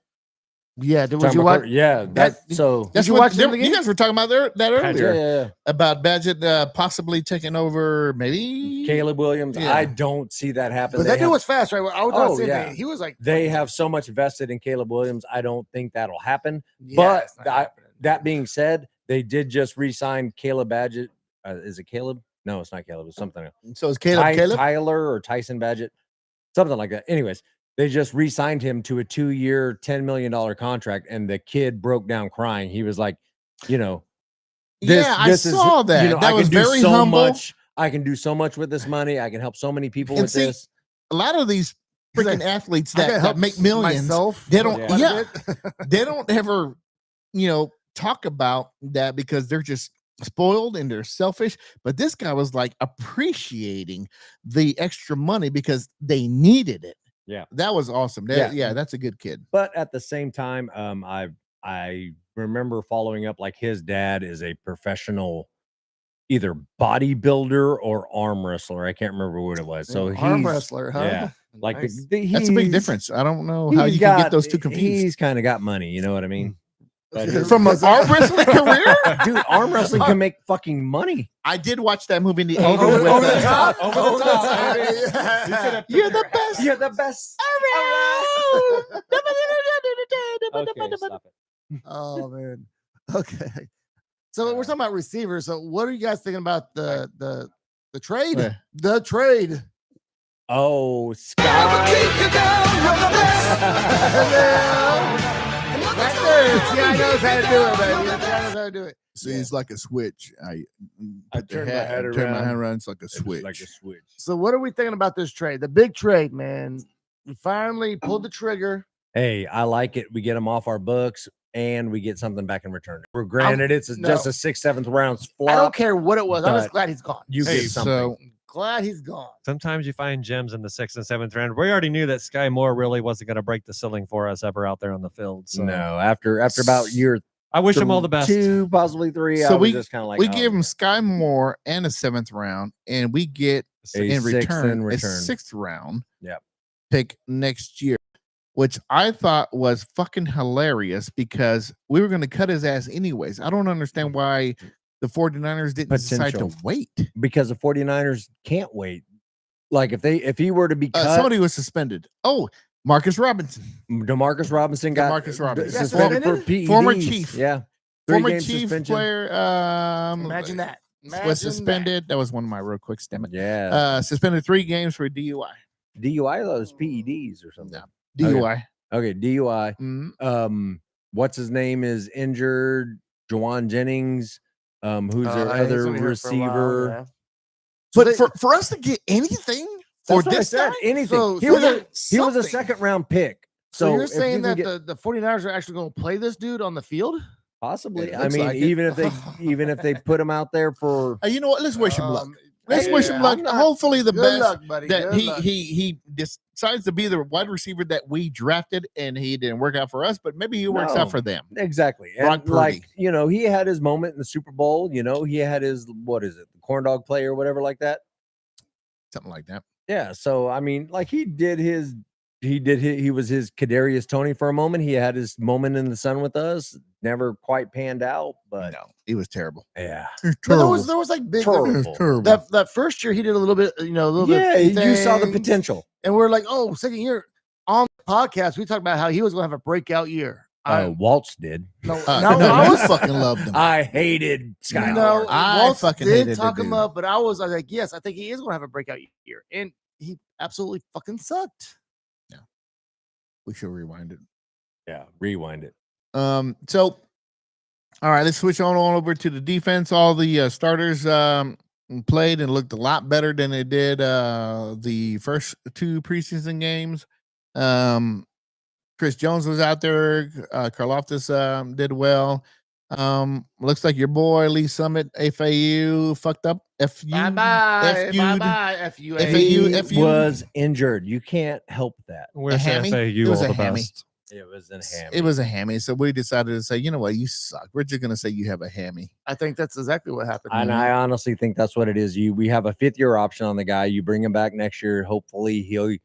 Yeah, would Talking you about watch? Yeah, that- so. That's you what watch him in the you game? guys were talking about that Yeah, earlier yeah. about Badgett possibly taking over. Maybe Caleb Williams. Yeah. I don't see that happen. But They that dude have- was fast, right? I was not Oh, saying yeah. that. He was like they have so much vested in Caleb Williams. I don't think that'll happen. Yeah, but it's not happening. That being said, they did just re-sign Caleb Badgett. Is it Caleb? No, it's not Caleb. It's something else. so. Is Caleb? Tyler or Tyson Badgett, something like that. Anyways, they just re-signed him to a 2-year, $10 million contract, and the kid broke down crying. He was like, Yeah, I saw that. That I was can do very so humble. much. I can do so much with this money. I can help so many people And with see, this. A lot of these He's freaking like, athletes I gotta that help make millions, myself. they don't. Yeah. Yeah, they don't ever, talk about that because they're just spoiled and they're selfish. But this guy was like appreciating the extra money because they needed it. Yeah. That was awesome. Yeah. That's a good kid. But at the same time, I remember following up like his dad is a professional either bodybuilder or arm wrestler. I can't remember what it was. So arm he's wrestler, huh? yeah, like Nice. That's a big he's- difference. I don't know how he's you can got- get those two confused. He's kind of got money, you know what I mean? But From an arm wrestling career, dude, arm wrestling can make fucking money. I did watch that movie in the Over- oven with, over the top, over the top. You're the best. You're the best. Okay, stop it. Oh man. Okay. So we're talking about receivers. So what are you guys thinking about the trade? Where? The trade. Oh, Sky. Right there. See, I knows how to do it, baby. I knows how to do it. So it's like a switch. I turn my head turn my around. head around. It's like a It's switch. like a switch. So what are we thinking about this trade? The big trade, man. We finally pulled the trigger. Hey, I like it. We get them off our books and we get something back in return. For granted, it's just no. a 6th, 7th round flop. I don't care what it was. I'm just but glad he's gone. You Hey, get something. so Glad he's gone. Sometimes you find gems in the 6th and 7th round. We already knew that Sky Moore really wasn't going to break the ceiling for us ever out there on the field. So no, after about year I wish him all the best. 2, possibly 3. So I was we- just kind of like, we oh, give him Sky Moore and a 7th round, and we get A in 6th return in a return. 6th round Yep. pick next year, which I thought was fucking hilarious because we were going to cut his ass anyways. I don't understand why the 49ers didn't decide to Potential. wait. because the 49ers can't wait. Like if he were to be cut, Somebody was suspended. Oh, Marcus Robinson, DeMarcus Robinson got DeMarcus Robinson. suspended for Suspended? PEDs. Former Chief. Yeah. former 3-game Chief suspension. player. Imagine that. Imagine Was suspended. That was one of my real quick stamina. Yeah. Suspended 3 games for DUI. DUI, those PEDs or something. No. DUI. Okay, DUI. Mhm. What's his name is injured. Jawan Jennings. Who's their He's other gonna be hurt for a while, receiver? yeah. So But they- for us to get anything for That's what I this said. guy, Anything. So- he so was yeah, a he was a something. second round pick. So you're if you saying can that get- the 49ers are actually going to play this dude on the field? possibly. It I looks mean, like it. even if they put him out there for You know what? Let's wish him luck. Um, Let's hey, wish him luck. I'm not- Hopefully, the Good best luck, buddy. that Good luck. he decides to be the wide receiver that we drafted, and he didn't work out for us, but maybe he works No. out for them. exactly. Brock And like, Purdy. he had his moment in the Super Bowl. He had his what is it, the corn dog play or whatever like that. Something like that. Yeah. So I mean, like he was his Kadarius Toney for a moment. He had his moment in the sun with us. Never quite panned out, but No, he was terrible. yeah, But there was like big Terrible. that first year he did a little bit, a little yeah. bit. You saw the things, potential. and we're like, oh, second year on the podcast, we talked about how he was going to have a breakout year. Waltz did. No, No, I you was fucking loved him. I hated Sky. no, I Waltz fucking did hated the talk him dude. up, but I was like, yes, I think he is going to have a breakout year, and he absolutely fucking sucked. We should rewind it. Yeah, rewind it. So, all right, let's switch on over to the defense. All the starters played and looked a lot better than they did the first two preseason games. Chris Jones was out there. Karlaftis did well. Looks like your boy Lee Summit, FAU, fucked up. Bye bye, FU'd. FUA. He was injured. You can't help that. Wish hammy? FAU It was all a the hammy. best. It was in ham. It was a hammy. So we decided to say, you know what, you suck. We're just gonna say you have a hammy. I think that's exactly what happened. And I honestly think that's what it is. We have a 5th-year option on the guy. You bring him back next year. Hopefully he'll,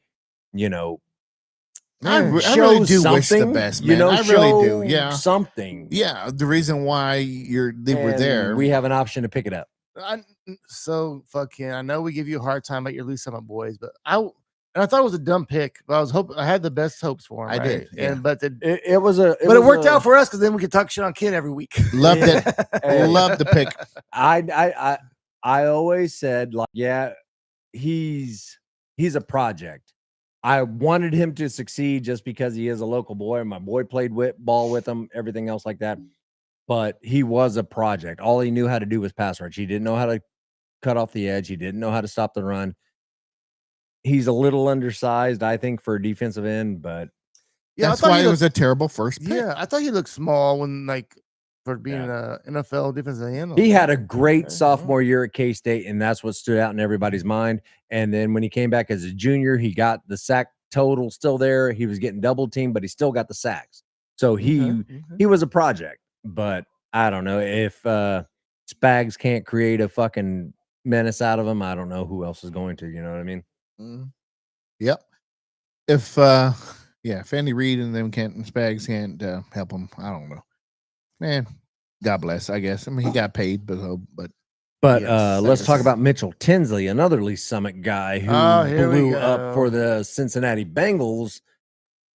I really show do wish the something, best, man. I really show do. Yeah. something. Yeah. The reason why they were And there. we have an option to pick it up. So fucking, I know we give you a hard time about your Lee Summit boys, but I thought it was a dumb pick, but I had the best hopes for him. I did, yeah. But It worked out for us because then we could talk shit on Ken every week. Loved it. Hey. Loved the pick. I always said, like, yeah, he's a project. I wanted him to succeed just because he is a local boy. My boy played ball with him, everything else like that. But he was a project. All he knew how to do was pass rush. He didn't know how to cut off the edge. He didn't know how to stop the run. He's a little undersized, I think, for a defensive end, but Yeah, That's why it was a terrible first pick. Yeah, I thought he looked small when for being Yeah. an NFL defensive end. he had a great Okay, sophomore year at K-State, and that's what stood out in everybody's mind. And then when he came back as a junior, he got the sack total still there. He was getting double teamed, but he still got the sacks. So he was a project. But I don't know if Spags can't create a fucking menace out of him. I don't know who else is going to. You know what I mean? Yep. If Fanny Reed and them Spags can't help him, I don't know. Man, God bless. I guess. I mean, he got paid, but yes, let's talk about Mitchell Tinsley, another Lee Summit guy who here we blew up go. for the Cincinnati Bengals.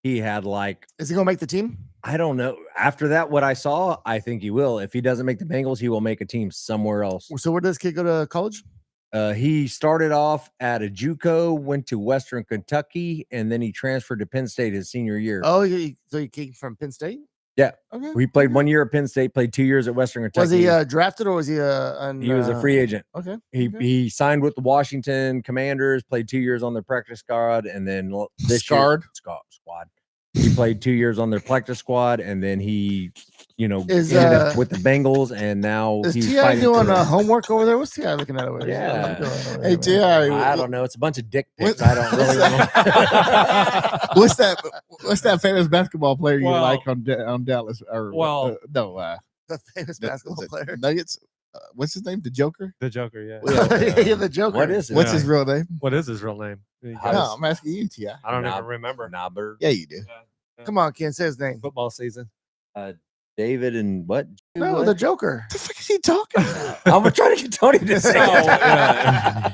He had Is he gonna make the team? I don't know. After that, what I saw, I think he will. If he doesn't make the Bengals, he will make a team somewhere else. So where does this kid go to college? He started off at a JUCO, went to Western Kentucky, and then he transferred to Penn State his senior year. Oh, so he came from Penn State? Yeah. Okay. He played 1 year at Penn State, played 2 years at Western Kentucky. Was he drafted or was he he was a free agent. Okay. He signed with the Washington Commanders, played 2 years on their practice squad, and then this Squad. He played 2 years on their practice squad, and then he, Is, ended up with the Bengals, and now Is he's T.I. fighting doing for- homework over there? What's T.I. looking at over there? Yeah. What are you doing over Hey, there, man? T.I. I don't know. It's a bunch of dick pics. What- I don't really know. What's that famous basketball player you Well- like on Dallas? Or Well- no, The famous basketball player. Nuggets. What's his name? The Joker. The Joker, yeah. Yeah, the Joker. What is it? What's Yeah. his real name? What is his real name? You I guys- No, I'm asking you, Ti. I don't Knob- even remember. Knobber. Yeah, you do. Come on, Ken, say his name. Football season. David and what? No, What? the Joker. What the fuck is he talking about? I'm trying to get Tony to say. Oh, it.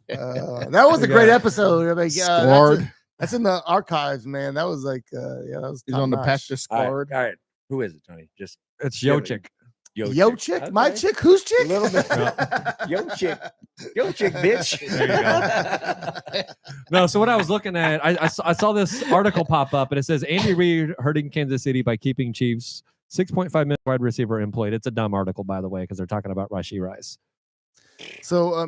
yeah. That was a great Yeah. episode. I mean, Squad. that's in the archives, man. That was that was He's on the top-notch. pastor All squad. right. Who is it, Tony? Just It's Give it- Jokic. Yo chick, my Okay. chick, whose chick? A little bit. Yo chick, bitch. There you go. No, so what I was looking at, I saw this article pop up, and it says Andy Reid hurting Kansas City by keeping Chiefs 6.5 million wide receiver employed. It's a dumb article, by the way, because they're talking about Rashee Rice. So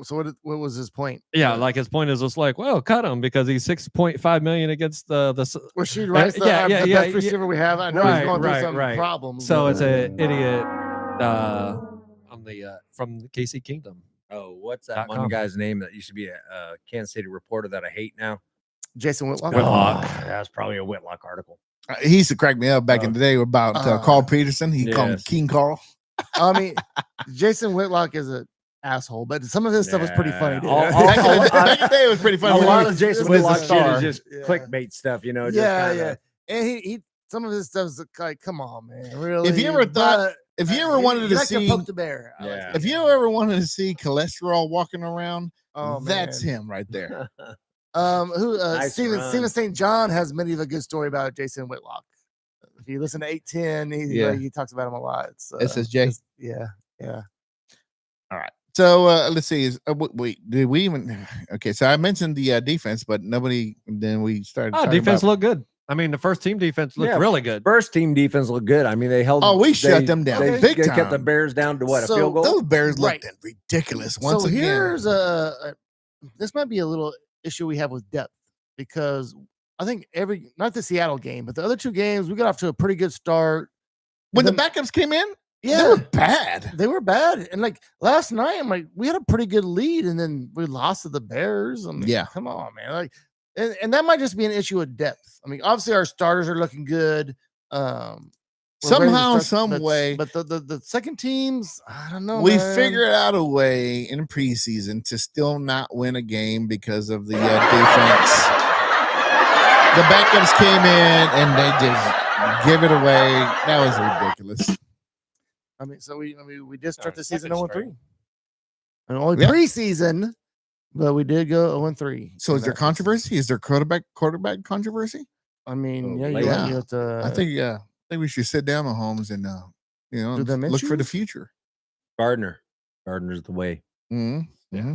so what was his point? Yeah, like his point is just like, well, cut him because he's 6.5 million against the Rashee Rice, the best receiver we have. I know he's going through some problems. So it's an idiot on the from the KC Kingdom. Oh, what's that one guy's name that used to be a Kansas City reporter that I hate now? Jason Whitlock. That's probably a Whitlock article. He used to crack me up back in the day about Carl Peterson. He called him King Carl. I mean, Jason Whitlock is an asshole, but some of his stuff was pretty funny. Dude. Back in the day, it was pretty funny. A lot of Jason Whitlock shit is just clickbait stuff, you know. Yeah. And he some of his stuff is like, come on, man, really. If you ever thought, if you ever wanted to see, poke the bear. If you ever wanted to see cholesterol walking around, that's him right there. Steven St. John has many of a good story about Jason Whitlock. If you listen to 810, he talks about him a lot. It's, SSJ. Yeah. All right. So let's see. Wait, did we even? Okay, so I mentioned the defense, but nobody. Then we started. Defense looked good. I mean, the first team defense looked really good. First team defense looked good. I mean, they held. Oh, we shut them down. They kept the Bears down to what, a field goal? Those Bears looked ridiculous. Once again, here's this might be a little issue we have with depth, because I think not the Seattle game, but the other two games, we got off to a pretty good start. When the backups came in, they were bad. They were bad. And like last night, I'm like, we had a pretty good lead, and then we lost to the Bears. I mean, come on, man. Like, and that might just be an issue of depth. I mean, obviously our starters are looking good. Somehow, some way. But the second teams, I don't know. We figured out a way in preseason to still not win a game because of the defense. The backups came in and they just give it away. That was ridiculous. I mean, so we did start the season 0-3. And only preseason, but we did go 0-3. So is there controversy? Is there quarterback controversy? I mean, I think we should sit down, Mahomes, and look for the future. Gardner's the way. Mm-hmm.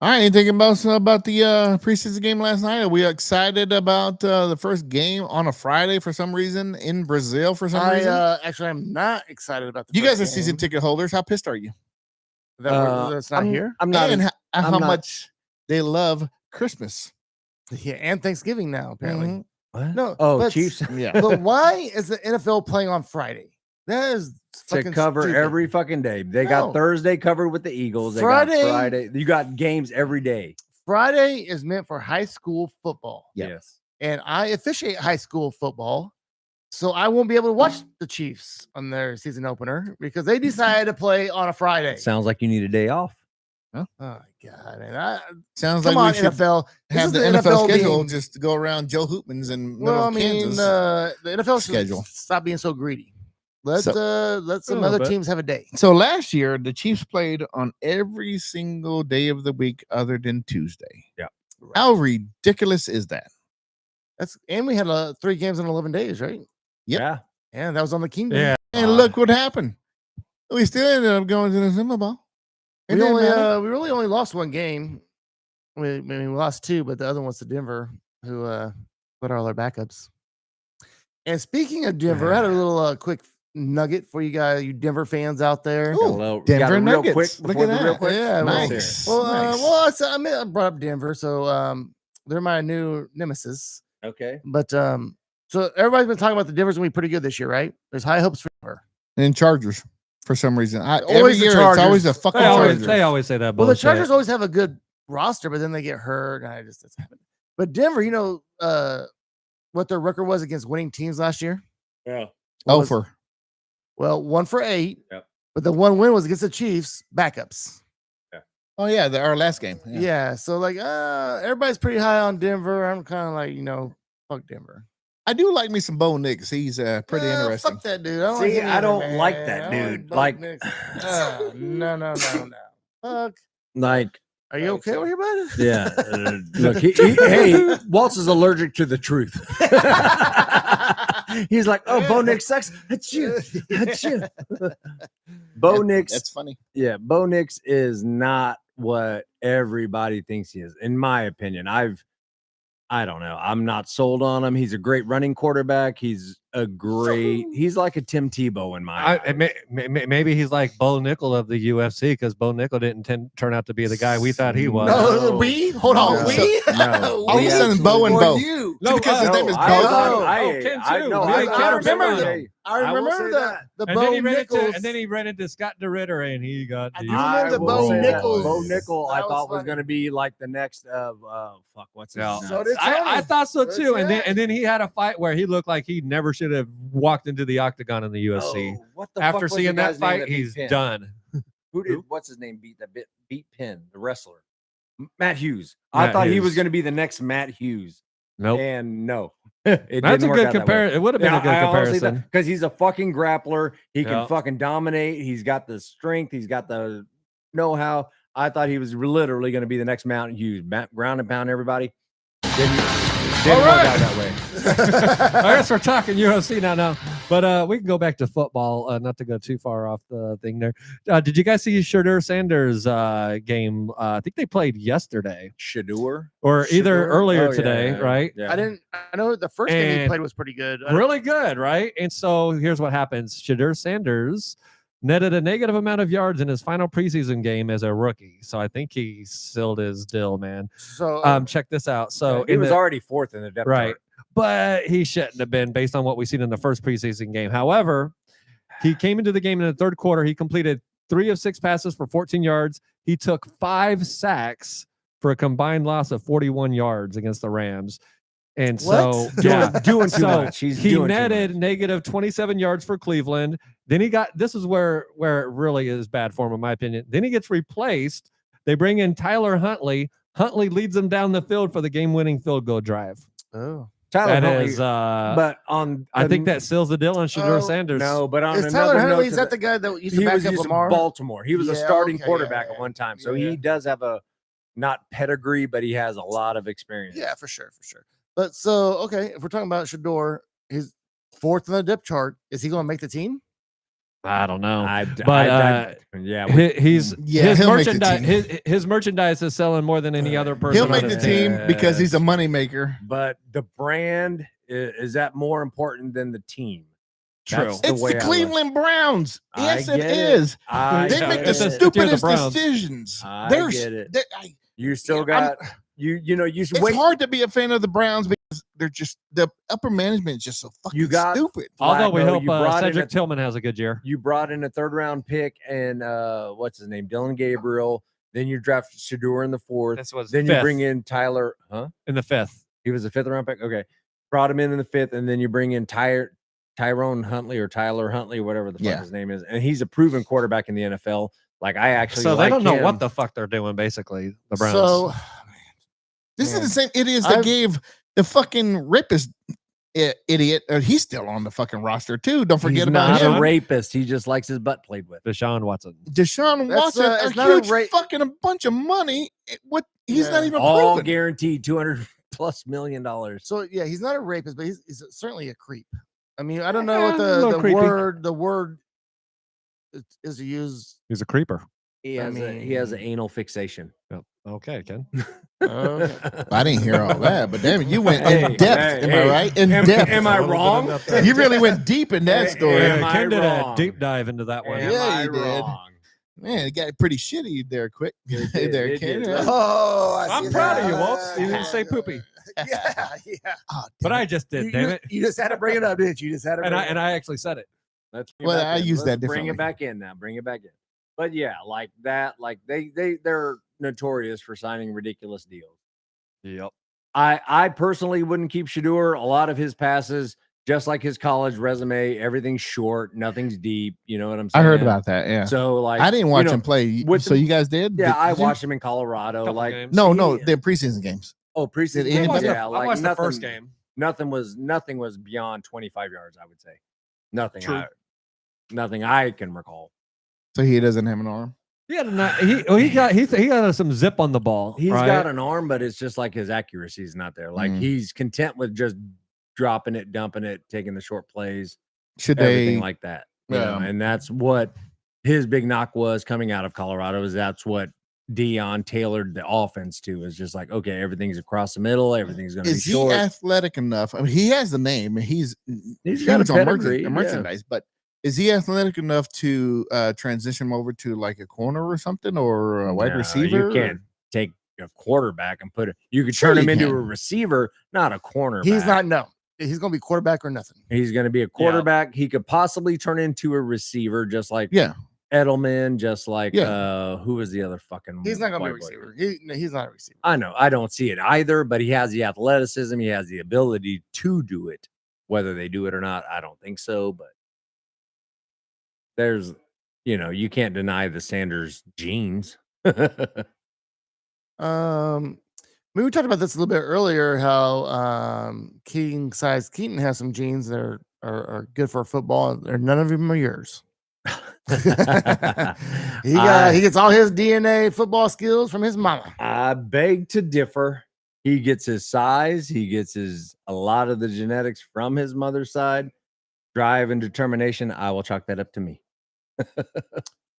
All right, anything about the preseason game last night? Are we excited about the first game on a Friday for some reason in Brazil? For some reason, actually, I'm not excited about the. You guys are season ticket holders. How pissed are you? That's not here. I'm not. And how much they love Christmas? Yeah, and Thanksgiving now apparently. Mm-hmm. What? No, Chiefs. Yeah. But why is the NFL playing on Friday? That is to cover stupid. every fucking day. They got Thursday covered with the Eagles. They got Friday. You got games every day. Friday is meant for high school football. Yes. And I officiate high school football, so I won't be able to watch the Chiefs on their season opener because they decided to play on a Friday. Sounds like you need a day off. Huh? Oh God! And sounds like we should NFL. Have the NFL schedule just to go around Joe Hoopman's and Kansas. The NFL schedule. Stop being so greedy. Let some other teams have a day. So last year, the Chiefs played on every single day of the week other than Tuesday. Yeah. Right. How ridiculous is that? And we had 3 games in 11 days, right? Yep. Yeah. And that was on the Kingdom. Yeah. And look what happened. We still ended up going to the Super Bowl. We really only lost 1 game. We lost 2, but the other one's to Denver, who put all our backups. And speaking of Denver, I had a little quick nugget for you guys, you Denver fans out there. Ooh, Denver Nuggets. Quick look at that. Real quick. Yeah, nice. I brought up Denver, so they're my new nemesis. Okay. But so everybody's been talking about the Denver's gonna be pretty good this year, right? There's high hopes for Denver. And Chargers. For some reason, Always every year Chargers. it's always the fucking Chargers. They always say that. Well, bullshit. the Chargers always have a good roster, but then they get hurt. And that's happening. But Denver, what their record was against winning teams last year? Yeah. 1 for 8. Yep. But the 1 win was against the Chiefs backups. Oh yeah, our last game. Yeah. So everybody's pretty high on Denver. I'm kind of like, fuck Denver. I do like me some Bo Nix. He's pretty interesting. Fuck that dude. I don't like that dude. Like, no. Fuck. Like, are you okay with your buddy? Yeah. Look, hey, Waltz is allergic to the truth. He's like, oh, Bo Nix sucks. Achoo, achoo. Bo Nix. That's funny. Yeah, Bo Nix is not what everybody thinks he is, in my opinion. I don't know. I'm not sold on him. He's a great running quarterback. He's like a Tim Tebow in my eyes. Maybe he's like Bo Nickel of the UFC because Bo Nickel didn't turn out to be the guy we thought he was. No, we? Hold on. No. We? No. All of a sudden, Bo and Bo. You. No, because his name is Bo. Ken too. I remember them. them. I remember the And Bo then he ran Nichols. and then he ran into Scott DeRitter and he got. I do remember the Bo Nichols. Bo Nickel, I That thought was funny. going to be like the next of fuck. What's his Yeah. name? So did I thought so That's too, and it. then he had a fight where he looked like he never should have walked into the octagon in the UFC. Oh, what the After fuck was seeing the that guy's name fight, beat he's Penn? done. What's his name beat Penn, the wrestler? Matt Hughes. I Matt thought he was Hughes. going to be the next Matt Hughes. Nope. And no. It That's a didn't work good out that way. comparison. It would have been a good comparison. Because he's a fucking grappler. He Yeah. can fucking dominate. He's got the strength. He's got the know-how. I thought he was literally going to be the next Mountain Hughes. Ground and pound everybody. Didn't work out that way. I guess we're talking UFC now. But we can go back to football, not to go too far off the thing there. Did you guys see Shadur Sanders' game? I think they played yesterday Shadur? or either Shadur? earlier Oh, yeah, today, yeah, right? Yeah. I know the first game he And played was pretty good. Really good, right? And so here's what happens. Shadur Sanders netted a negative amount of yards in his final preseason game as a rookie. So I think he sealed his deal, man. So Check this out. So he was already fourth in the depth right. chart. But he shouldn't have been based on what we've seen in the first preseason game. However, he came into the game in the third quarter. He completed 3 of 6 passes for 14 yards. He took 5 sacks for a combined loss of 41 yards against the Rams. And so, yeah, doing too so much. He he netted negative 27 yards for Cleveland. Then he got, this is where it really is bad for him, in my opinion. Then he gets replaced. They bring in Tyler Huntley. Huntley leads them down the field for the game-winning field goal drive. oh. Tyler That Huntley, is, but on I think that seals the deal on Shadur Oh, Sanders. no, but on Is another Tyler note Huntley, to is that the guy that used to he back was up used Lamar? in Baltimore. He was a Yeah, starting okay, quarterback yeah, at one time, so yeah. he does have a not pedigree, but he has a lot of experience. Yeah, for sure. But so, okay, if we're talking about Shador, he's 4th on the depth chart. Is he going to make the team? I don't know. But yeah, His he'll make the merchandise team. his merchandise is selling more than any other person. He'll on make his the team team. because he's a moneymaker. but the brand is that more important than the team? True. That's It's way the I look. Cleveland Browns. I Yes, it get it. is. I They Yeah, make get the if it. it's- if you're the stupidest Browns. decisions. I They're get it. they- You still Yeah, got you know you should It's wait. hard to be a fan of the Browns because they're just the upper management is just so fucking You got- stupid. Although we Flacco, hope you brought in Cedric a- Tillman has a good year. You brought in a 3rd round pick and what's his name, Dylan Gabriel. Then you draft Shadur in the 4th. This was Then fifth, you bring in Tyler. in the 5th. He was a 5th round pick. Okay, brought him in the 5th, and then you bring in Tyrone Huntley or Tyler Huntley, whatever the fuck Yeah. his name is, and he's a proven quarterback in the NFL. Like I actually, So they like don't know him. what the fuck they're doing. Basically, the Browns. So this Man. is the same idiots that I've- gave the fucking rapist idiot. He's still on the fucking roster too. Don't forget He's about not him. a rapist. He just likes his butt played with. Deshaun Watson. Deshaun That's, Watson, it's a not a huge ra- fucking a bunch of money. What he's not Yeah. even All proven. guaranteed $200+ million. So yeah, he's not a rapist, but he's certainly a creep. I mean, I don't know what A little the creepy. word is to use. He's a creeper. He has an anal fixation. Yep. Okay, Ken. I didn't hear all that, but damn it, you went Hey, in depth. hey, am hey. I right? In Am- depth. am I wrong? You really went deep in that Hey, story. am I Ken did a wrong? deep dive into that one. Am Yeah, I you did. wrong? Man, it got pretty shitty there. Quick, It Hey did, there, it Ken. did. Oh, I'm proud of you, Walt. You didn't say poopy, Yeah. Oh, but damn I it. just did. Damn it. You just had to bring it up, didn't you? You just had to. And I actually said it. Let's bring it Well, back I in. use Let's that Bring it differently. back in now. Bring it back in. But yeah, like that. Like they're notorious for signing ridiculous deals. Yep. I personally wouldn't keep Shadur. A lot of his passes, just like his college resume, everything's short, nothing's deep. You know what I'm I saying? heard about that. Yeah, So like I didn't watch you know, him play. with So the- you guys did? Yeah, I Did you? watched him in Colorado. Couple Like games. No, he- no, the preseason games. Oh, preseason. Did games? anybody- Yeah, I like watched nothing, the first game. Nothing was beyond 25 yards. I would say nothing. True. Nothing I can recall. So he doesn't have an arm. He got some zip on the ball. He's right? got an arm, but it's just like his accuracy is not there. Like Mm. he's content with just dropping it, dumping it, taking the short plays, Should everything they like that. You know, and that's what his big knock was coming out of Colorado. Is that's what Dion tailored the offense to, is just like, okay, everything's across the middle, everything's going to be is he short. athletic enough? I mean, he has the name, and he's got a huge on pedigree, yeah. merchandise, but is he athletic enough to transition him over to like a corner or something, or a wide No, receiver? You can't take a quarterback and put it. You could Sure turn him you into can. a receiver, not a cornerback. He's not. No, he's going to be quarterback or nothing. He's going to be a quarterback. He could possibly turn into a receiver, just like Edelman, just like who was the other fucking? He's not going to be a white boy? receiver. He's not a receiver. I know. I don't see it either, but he has the athleticism. He has the ability to do it. Whether they do it or not, I don't think so. But there's, you can't deny the Sanders genes. We talked about this a little bit earlier, how king size Keaton has some genes that are good for football. None of them are yours. He gets all his DNA football skills from his mama. I beg to differ. He gets his size. He gets a lot of the genetics from his mother's side. Drive and determination, I will chalk that up to me.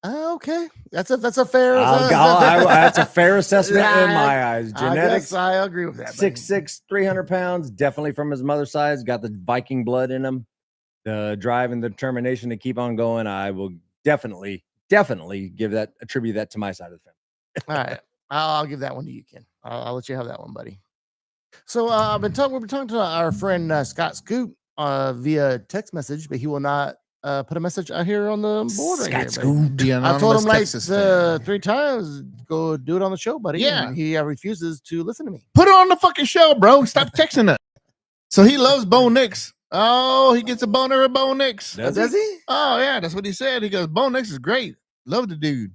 Okay, that's a fair. That's a fair assessment in my eyes. Genetics, I agree with that. 6'6", 300 pounds, definitely from his mother's side. Got the Viking blood in him. The drive and the determination to keep on going. I will definitely attribute that to my side of the family. All right, I'll give that one to you, Ken. I'll let you have that one, buddy. So we've been talking to our friend Scott Scoop via text message, but he will not put a message out here on the board right here. Scoop, I told him like 3 times, go do it on the show, buddy. Yeah, and he refuses to listen to me. Put it on the fucking show, bro. Stop texting us. So he loves Bo Nix. Oh, he gets a boner at Bo Nix. Does he? Oh yeah, that's what he said. He goes, Bo Nix is great. Love the dude.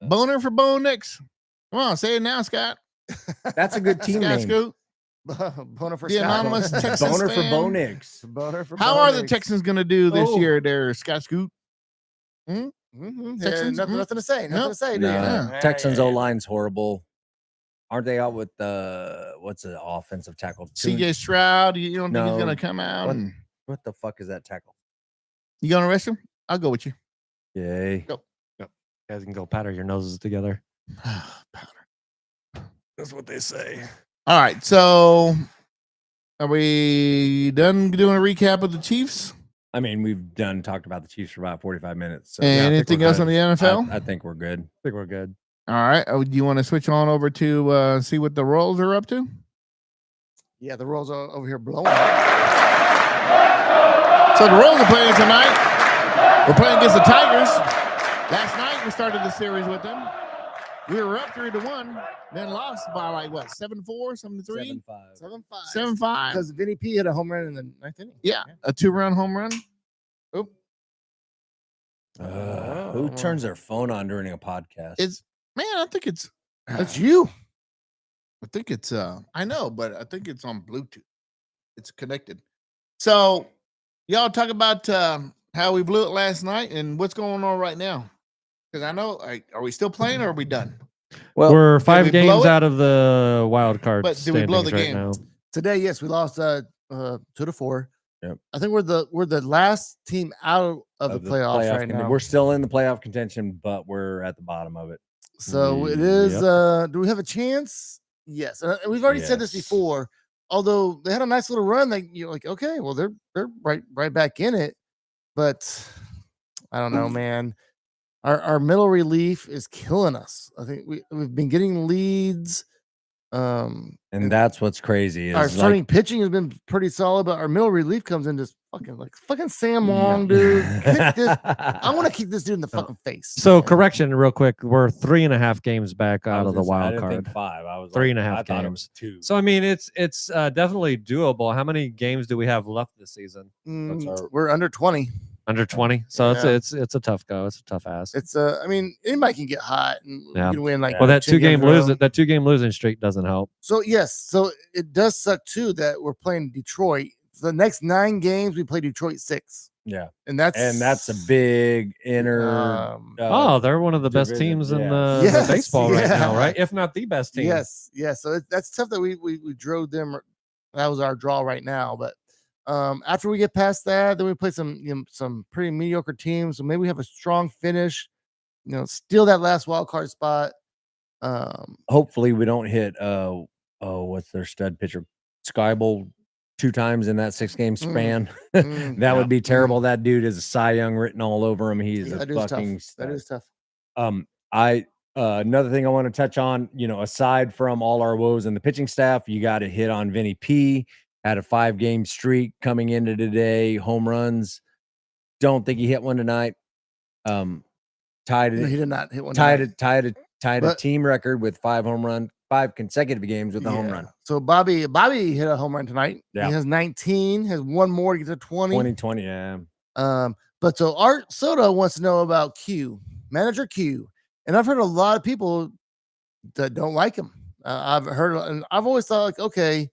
Boner for Bo Nix. Come on, say it now, Scott. That's a good team Scott name. Scoop. Boner for the Scott. anonymous Texans Boner fan. for Bo Nix. Boner for How Bo are the Nix. Texans going to do this year there, Scott Scoop? Texans? Nothing to say. Nothing to say. No. Texans O-line's horrible. Aren't they out with what's the offensive tackle? CJ Stroud. You don't think he's No. going to come out? What the fuck is that tackle? You going to arrest him? I'll go with you. Yay. Go. You guys can go powder your noses together. Powder. That's what they say. All right. So are we done doing a recap of the Chiefs? I mean, we've talked about the Chiefs for about 45 minutes. So And anything else on the NFL? I think we're good. I think we're good. All right. Do you want to switch on over to see what the Royals are up to? Yeah, the Royals are over here blowing. So the Royals are playing tonight. We're playing against the Tigers. Last night we started the series with them. We were up 3-1, then lost by like what, 7-4, 7-3, 7-5. 7-5. Because Vinny P hit a home run in the 9th inning. Yeah, a 2-run home run. Oop. Who turns their phone on during a podcast? I think it's That's you. I think it's I know, but I think it's on Bluetooth. It's connected. So y'all talk about how we blew it last night and what's going on right now. Because I know, are we still playing or are we done? Well, we're we 5 blow games it? out of the wild card. But did we blow the standings right game? now. Today, yes, we lost 2-4. Yep. I think we're the last team out of the playoffs right now. We're still in the playoff contention, but we're at the bottom of it. So it is. Do we have a chance? Yes. We've already said this before. Although they had a nice little run, you're like, okay, well they're right back in it. But I don't know, man. Our middle relief is killing us. I think we've been getting leads. And that's what's crazy. Is Our starting pitching has been pretty solid, but our middle relief comes in just fucking Sam Long, dude. Kick this. I want to kick this dude in the fucking face. So correction, real quick, we're 3.5 games back out of the wild I card. didn't think 5. I was 3.5 I thought it games. was 2. So I mean, it's definitely doable. How many games do we have left this season? We're under 20. Under 20. So Yeah. it's a tough go. It's a tough ass. It's I mean, anybody can get hot and you can win like. Well, that 2 games in a row. that 2 game losing streak doesn't help. So yes, so it does suck too that we're playing Detroit. The next 9 games we play Detroit 6. Yeah, and that's a big inner. They're one of the best division, teams in Yes, the baseball right now, yeah. right? If not the best team. Yes. So that's tough that we drove them. That was our draw right now, but After we get past that, then we play some pretty mediocre teams. So maybe we have a strong finish. Steal that last wild card spot. Hopefully we don't hit what's their stud pitcher Skybowl 2 times in that 6-game span. That would be terrible. That dude is a Cy Young written all over him. He's a fucking stud. That is tough. Another thing I want to touch on, aside from all our woes in the pitching staff, you got to hit on Vinny P. Had a 5-game streak coming into today, home runs. Don't think he hit one tonight. Tied it. No, he did not hit one. Tied a team record with 5 consecutive games with a home run. So Bobby hit a home run tonight. Yeah. He has 19, has one more to get to 20. 2020, yeah. But so Art Soto wants to know about Manager Q. And I've heard a lot of people that don't like him. I've heard, and I've always thought, like, okay,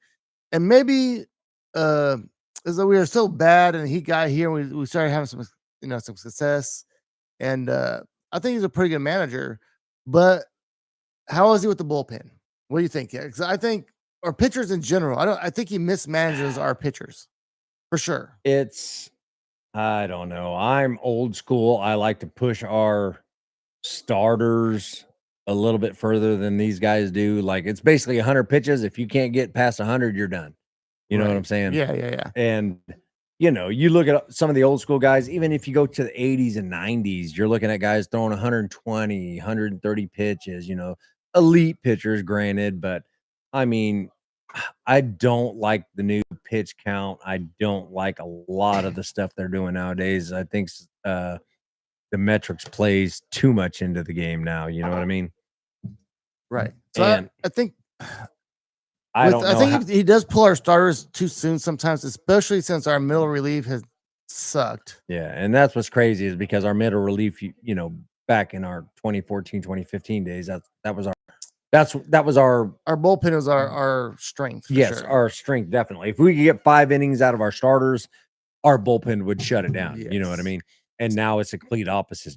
and maybe is that we are so bad and he got here and we started having some success. And I think he's a pretty good manager, but how is he with the bullpen? What do you think? Because I think our pitchers in general, I think he mismanages our pitchers for sure. I don't know. I'm old school. I like to push our starters a little bit further than these guys do. Like, it's basically 100 pitches. If you can't get past 100, you're done. You know what I'm saying? Yeah. And you look at some of the old school guys, even if you go to the 80s and 90s, you're looking at guys throwing 120, 130 pitches, elite pitchers, granted. But I mean, I don't like the new pitch count. I don't like a lot of the stuff they're doing nowadays. I think the metrics plays too much into the game now. You know what I mean? Right. So And I think I don't know. I think he does pull our starters too soon sometimes, especially since our middle relief has sucked. Yeah, and that's what's crazy is because our middle relief, back in our 2014, 2015 days, that was our bullpen was our strength. Yes, sure. Our strength, definitely. If we could get 5 innings out of our starters, our bullpen would shut it down. Yes. You know what I mean? And now it's a complete opposite.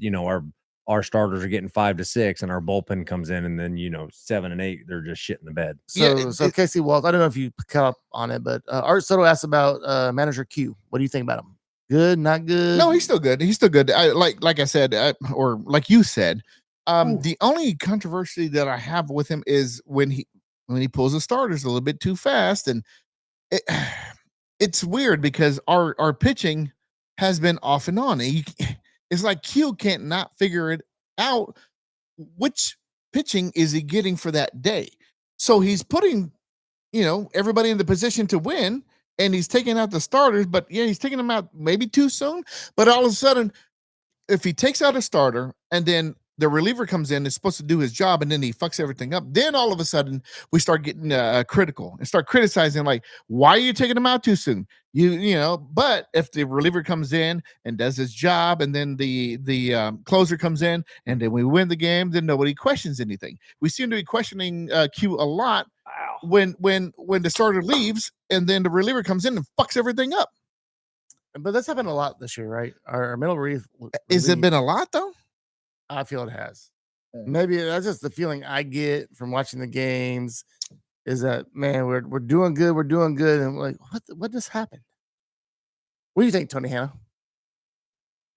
Our starters are getting 5 to 6, and our bullpen comes in, and then 7 and 8, they're just shit in the bed. So Casey Waltz, I don't know if you caught up on it, but Art Soto asked about Manager Q. What do you think about him? Good, not good? No, he's still good. He's still good. Like I said, or like you said, the only controversy that I have with him is when he pulls the starters a little bit too fast, and it's weird because our pitching has been off and on. It's like Q can't not figure it out. Which pitching is he getting for that day? So he's putting, everybody in the position to win, and he's taking out the starters. But he's taking them out maybe too soon. But all of a sudden, if he takes out a starter and then the reliever comes in, is supposed to do his job, and then he fucks everything up, then all of a sudden we start getting critical and start criticizing, like, why are you taking him out too soon? But if the reliever comes in and does his job, and then the closer comes in, and then we win the game, then nobody questions anything. We seem to be questioning Q a lot when the starter leaves, and then the reliever comes in and fucks everything up. But that's happened a lot this year, right? Our middle relief. Has it been a lot though? I feel it has. Maybe that's just the feeling I get from watching the games. Is that, man, we're doing good, and we're like, what just happened? What do you think, Tony Hanna?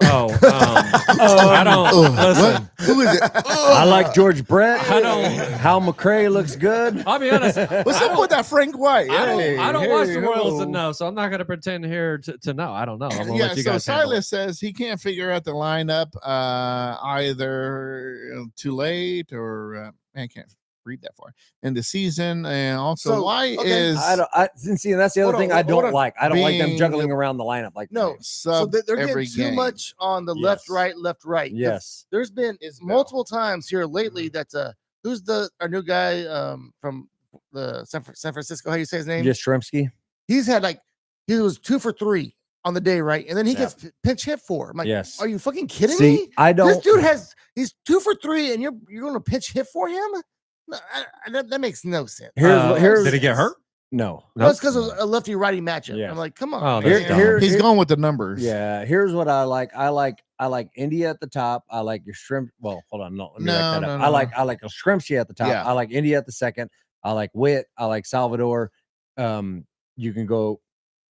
I don't listen. Who is it? I like George Brett. Hal McRae looks good. I'll be honest. What's up with that Frank White? I don't watch the Royals to know, so I'm not going to pretend here to know. I don't know. I'm gonna let you guys handle Silas says he can't figure out the lineup either too late or I can't read that far in the season, and also is I didn't see, and that's the other thing I don't like. I don't like them juggling around the lineup like no. So they're getting too much on the left, right. Yes, there's been multiple times here lately that who's our new guy from the San Francisco? How do you say his name? Yastrzemski. He's had he was 2 for 3 on the day, right? And then he gets pinch hit for. I'm like, yes. Are you fucking kidding me? I don't. This dude he's 2 for 3, and you're going to pinch hit for him? No, that makes no sense. Did he get hurt? No. That's because it was a lefty righty matchup. Yeah. I'm like, come on. He's going with the numbers. Yeah. Here's what I like. I like India at the top. I like your shrimp. Well, hold on. No, let me back that up. I like Yastrzemski at the top. Yeah. I like India at the second. I like Witt. I like Salvador. You can go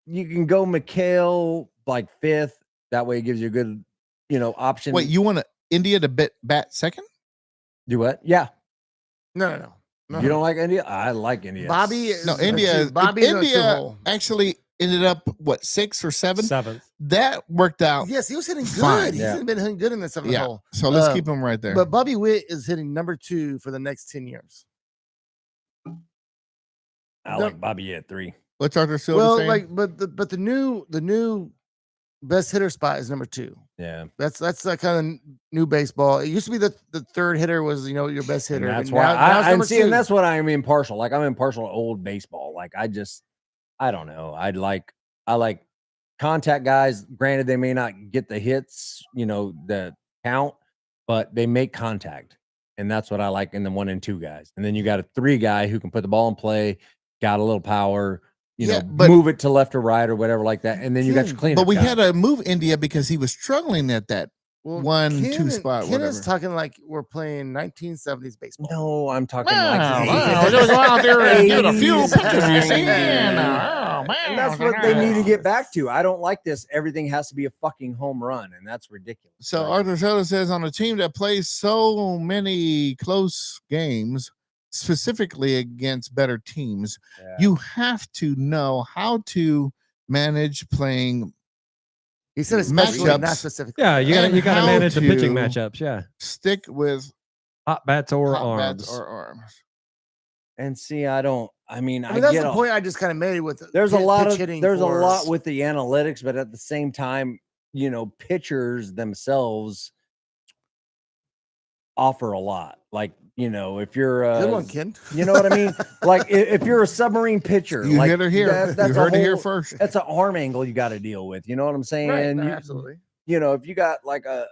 you can go McHale like 5th. That way it gives you a good, option. Wait, you want India to bat second? Do what? Yeah. No. You don't like India? I like India. Bobby is No, a India. two. Bobby's in a India two-hole. actually ended up 6th or 7th. 7th. That worked out. Yes, he was hitting good. Fine, He's been hitting good in the 7th Yeah. hole. So let's keep him right there. But Bobby Witt is hitting number 2 for the next 10 years. I like Bobby at 3. What's Arthur Silva saying? But the new best hitter spot is number 2. Yeah. That's that kind of new baseball. It used to be the third hitter was your best hitter. And that's but why now it's number 2. and that's what I'm impartial. Like I'm impartial to old baseball. Like I don't know. I like contact guys. Granted, they may not get the hits, the count, but they make contact. And that's what I like in the 1 and 2 guys. And then you got a 3 guy who can put the ball in play, got a little power, move it to left or right or whatever like that. And then you got your cleanup. But we guy. had to move India because he was struggling at that 1-2 spot. Ken is talking like we're playing 1970s baseball. No, I'm talking we're gonna go out there and get a few pictures. You see? And that's what they need to get back to. I don't like this. Everything has to be a fucking home run, and that's ridiculous. So Arthur Soto says on a team that plays so many close games, specifically against better teams, you have to know how to manage playing. He said especially, matchups. not specifically. Yeah, you And gotta how manage the pitching to matchups. Yeah, Stick with hot bats or hot arms. bats or arms. And see, I mean, that's the point I just kind of made with. There's a lot with the analytics, analytics, but at the same time, pitchers themselves offer a lot. Like, if you're good one, Ken. You know what I mean? Like if you're a submarine pitcher, You like hit her here. that's You heard a it here whole- first. That's an arm angle you got to deal with. You know what I'm saying? Right, You- absolutely. if you got like a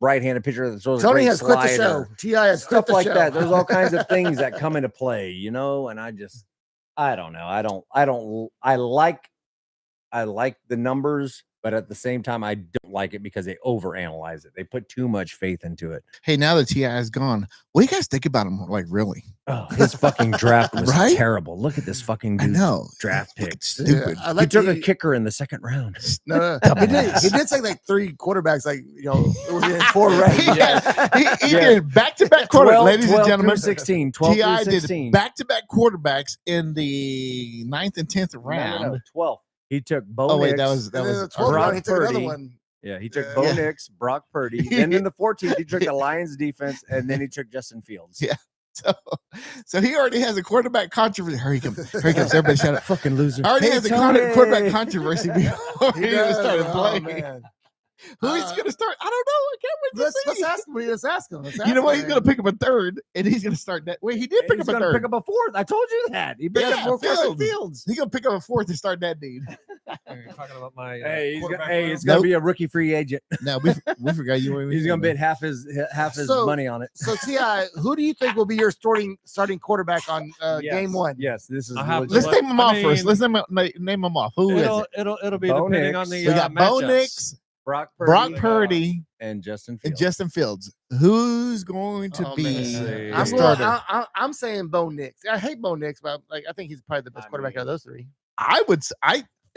right-handed pitcher that throws Tony a great has quit the slider, show. Ti has quit stuff the like show. that. There's all kinds of things that come into play, and I don't know. I like the numbers, but at the same time, I don't like it because they overanalyze it. They put too much faith into it. Hey, now that T.I. is gone, what do you guys think about him? Like, really? Oh, his fucking draft was Right? terrible. Look at this fucking I dude's know. draft Fucking picks. Stupid. I He like took a kicker in the 2nd round. No. He did take like 3 quarterbacks, within 4 rounds. He did back-to-back quarterbacks, ladies and gentlemen. 16, 12 T.I. through 16. did back-to-back quarterbacks in the 9th and 10th round. No, 12. He took Bo Oh, wait, Nix. that was And then the 12th Brock round, he took another Purdy. one. Yeah, he took Yeah. Bo Yeah. Nix, Brock Purdy. Then in the 14th, he took the Lions defense, and then he took Justin Fields. Yeah. So he already has a quarterback controversy. Here he comes. Everybody shut up. Fucking loser. Already Hey, has a Tony! quarterback controversy before he even does. started Oh, playing. man. Who he's going to start? I don't know. I can't wait to Let's see. ask him. Let's ask him. You know what? He's going to pick up a 3rd, and he's going to start that. Wait, he did pick He's up a gonna 3rd. pick up a 4th. I told you that. He picked Yeah, up 4 Justin Fields. Fields. He's going to pick up a 4th and start that dude. You're talking about my Hey, quarterback it's room? gonna be a rookie free agent. No, we forgot you were. He's gonna bid half his So- money on it. So Ti, who do you think will be your starting quarterback on game 1? Yes, this is. I have legit. Let's Look, name them I off first. mean- Let's name them off. Who is it? It'll be Bo depending Nix. on the We got Bo matchups. Nix, Brock Brock Purdy, Purdy, and Justin and Fields. Justin Fields. Who's going to Oh, be man. the I'm, starter? I'm saying Bo Nix. I hate Bo Nix, but I think he's probably the best I quarterback mean- out of those 3.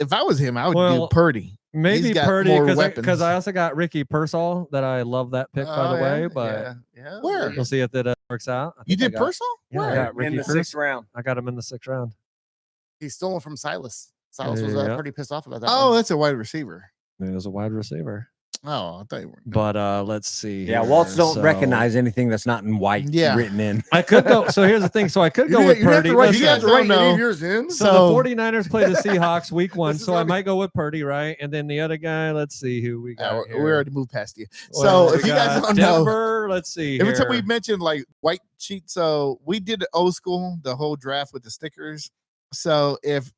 If I was him, I would Well, do Purdy. Maybe He's got Purdy more because weapons. I also got Ricky Pearsall that I love that pick by the way, but yeah. Where? we'll see if that works out. I You think I did got- Purcell? Yeah, I Yeah, got in Ricky the Pearsall. 6th round. I got him in the 6th round. He's stolen from Silas. Silas was Yeah. pretty pissed off about that. Oh, one. that's a wide receiver. He was a wide receiver. Oh, I thought you were. But let's see. Yeah, here. Waltz don't So- recognize anything that's not in white Yeah. written in. I could go. So here's the thing. So I could You go with didn't have Purdy. to write, Listen, you have to guys write don't any know. of yours in. So So- the 49ers play the Seahawks week 1. This is So I gonna be- might go with Purdy, right? And then the other guy, let's see who we got. We here. already moved past you. Well, So we if you guys got don't know, Denver, let's see. every time we here. mentioned like white sheet, so we did the old school, the whole draft with the stickers. So if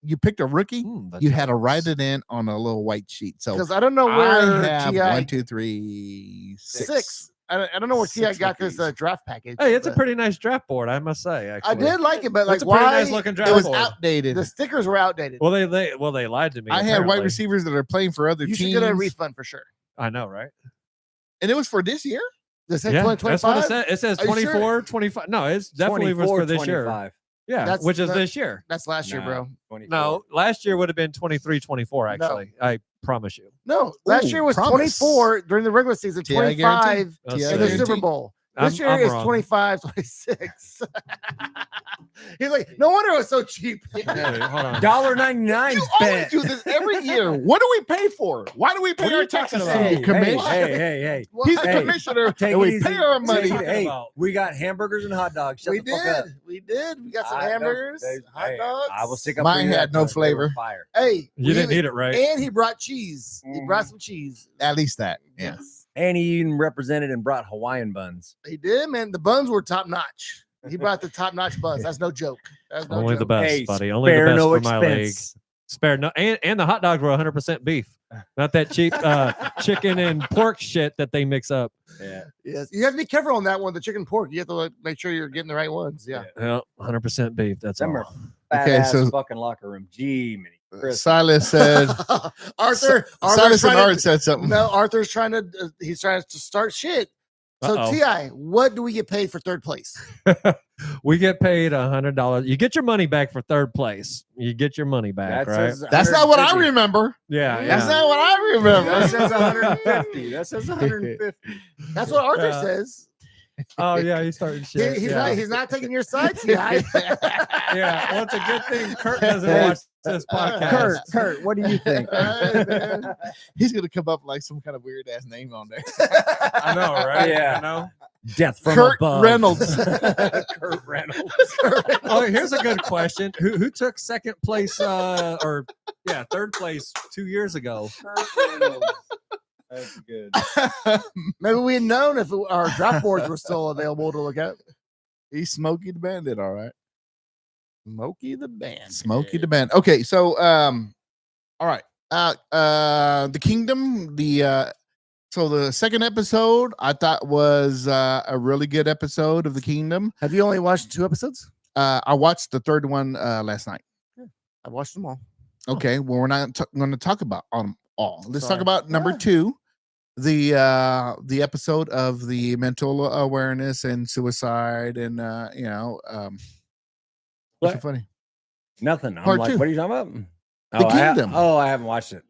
you picked a rookie, The you had to Giants. write it in on a little white sheet. So Because I don't know I where have Ti 1, 2, 3, 6. 6. I don't know where Ti 6 got this rookies. draft package. Hey, it's a but pretty nice draft board, I must say. Actually, I did like it, but like It's a pretty why nice looking draft It was board. outdated. the stickers were outdated. Well, they lied to me. I had wide apparently. receivers that are playing for other You should teams, get a refund for sure. I know, right? and it was for this year. This said Yeah, that's what it 2025. says. It says Are you sure? 24, 25. No, it's definitely was for this year. 25. Yeah, which is this year. That's last year, bro. 24. No, last year would have been 23-24, actually. I promise you. No, last year was promise. 24 during the regular season, T.I. 25 I'll in say. the Super Bowl. This year I'm is wrong. 25, 26. He's like, no wonder it was so cheap. Hey, hold on. $1.99 You always bet. do this every year. What do we pay for? Why do we pay What are our you talking taxes? about? Hey, Commission. hey. He's the Hey, commissioner, Take and it we easy. pay our money. Take it Hey, about? we got hamburgers and hot dogs. Shut We the fuck up. did. We did. We got some I know. hamburgers, hot Hey, dogs. I will stick up. Mine for you had that no time. They were flavor. Fire. Hey, You didn't eat it right. And he brought cheese. He brought some cheese. At least that. Yeah. Yes. And he even represented and brought Hawaiian buns. He did, man. The buns were top notch. He brought the top notch buns. That's no joke. That's no Only the joke. best, Hey, buddy. Only the spare best no for my league. expense. Spare no, and the hot dogs were 100% beef, not that cheap chicken and pork shit that they mix up. Yeah. Yes, you have to be careful on that one. The chicken pork, you have to make sure you're getting the right ones. Yeah. Well, 100% beef. That's Them all. are fat Okay, ass so- fucking locker room. Gee, many. Chris. Silas said. Arthur Silas and trying Art to, said something. no, Arthur's trying to. He's trying to start shit. So Uh-oh. Ti, what do we get paid for third place? We get paid $100. You get your money back for third place. You get your money back, That right? says That's not what I 150. remember. Yeah, That's yeah. not what I remember. That says 150. That says 150. That's what Arthur Yeah. says. Oh yeah, he's starting shit. He's yeah. not. He's not taking your side, Ti. Yeah, well, it's a good thing Kurt doesn't watch this podcast. Kurt, what do you think? He's gonna come up like some kind of weird ass name on there. I know, right? Yeah. I know. Death from Kurt above. Reynolds. Kurt Reynolds. Oh, here's a good question. Who took second place third place 2 years ago? Kurt Reynolds. That's good. Maybe we had known if our draft boards were still available to look at. He's Smokey the Bandit, all right. Smokey the Band. Smokey the Bandit. Okay, so all right. The Kingdom, so the second episode I thought was a really good episode of The Kingdom. Have you only watched 2 episodes? I watched the third one last night. I've watched them all. Okay, well, we're not going to talk about on all. Let's talk Sorry. about number Yeah. 2, the episode of the mental awareness and suicide, and what's so What? funny? Nothing. I'm Part like, 2. what are you talking about? The Kingdom. I haven't watched it.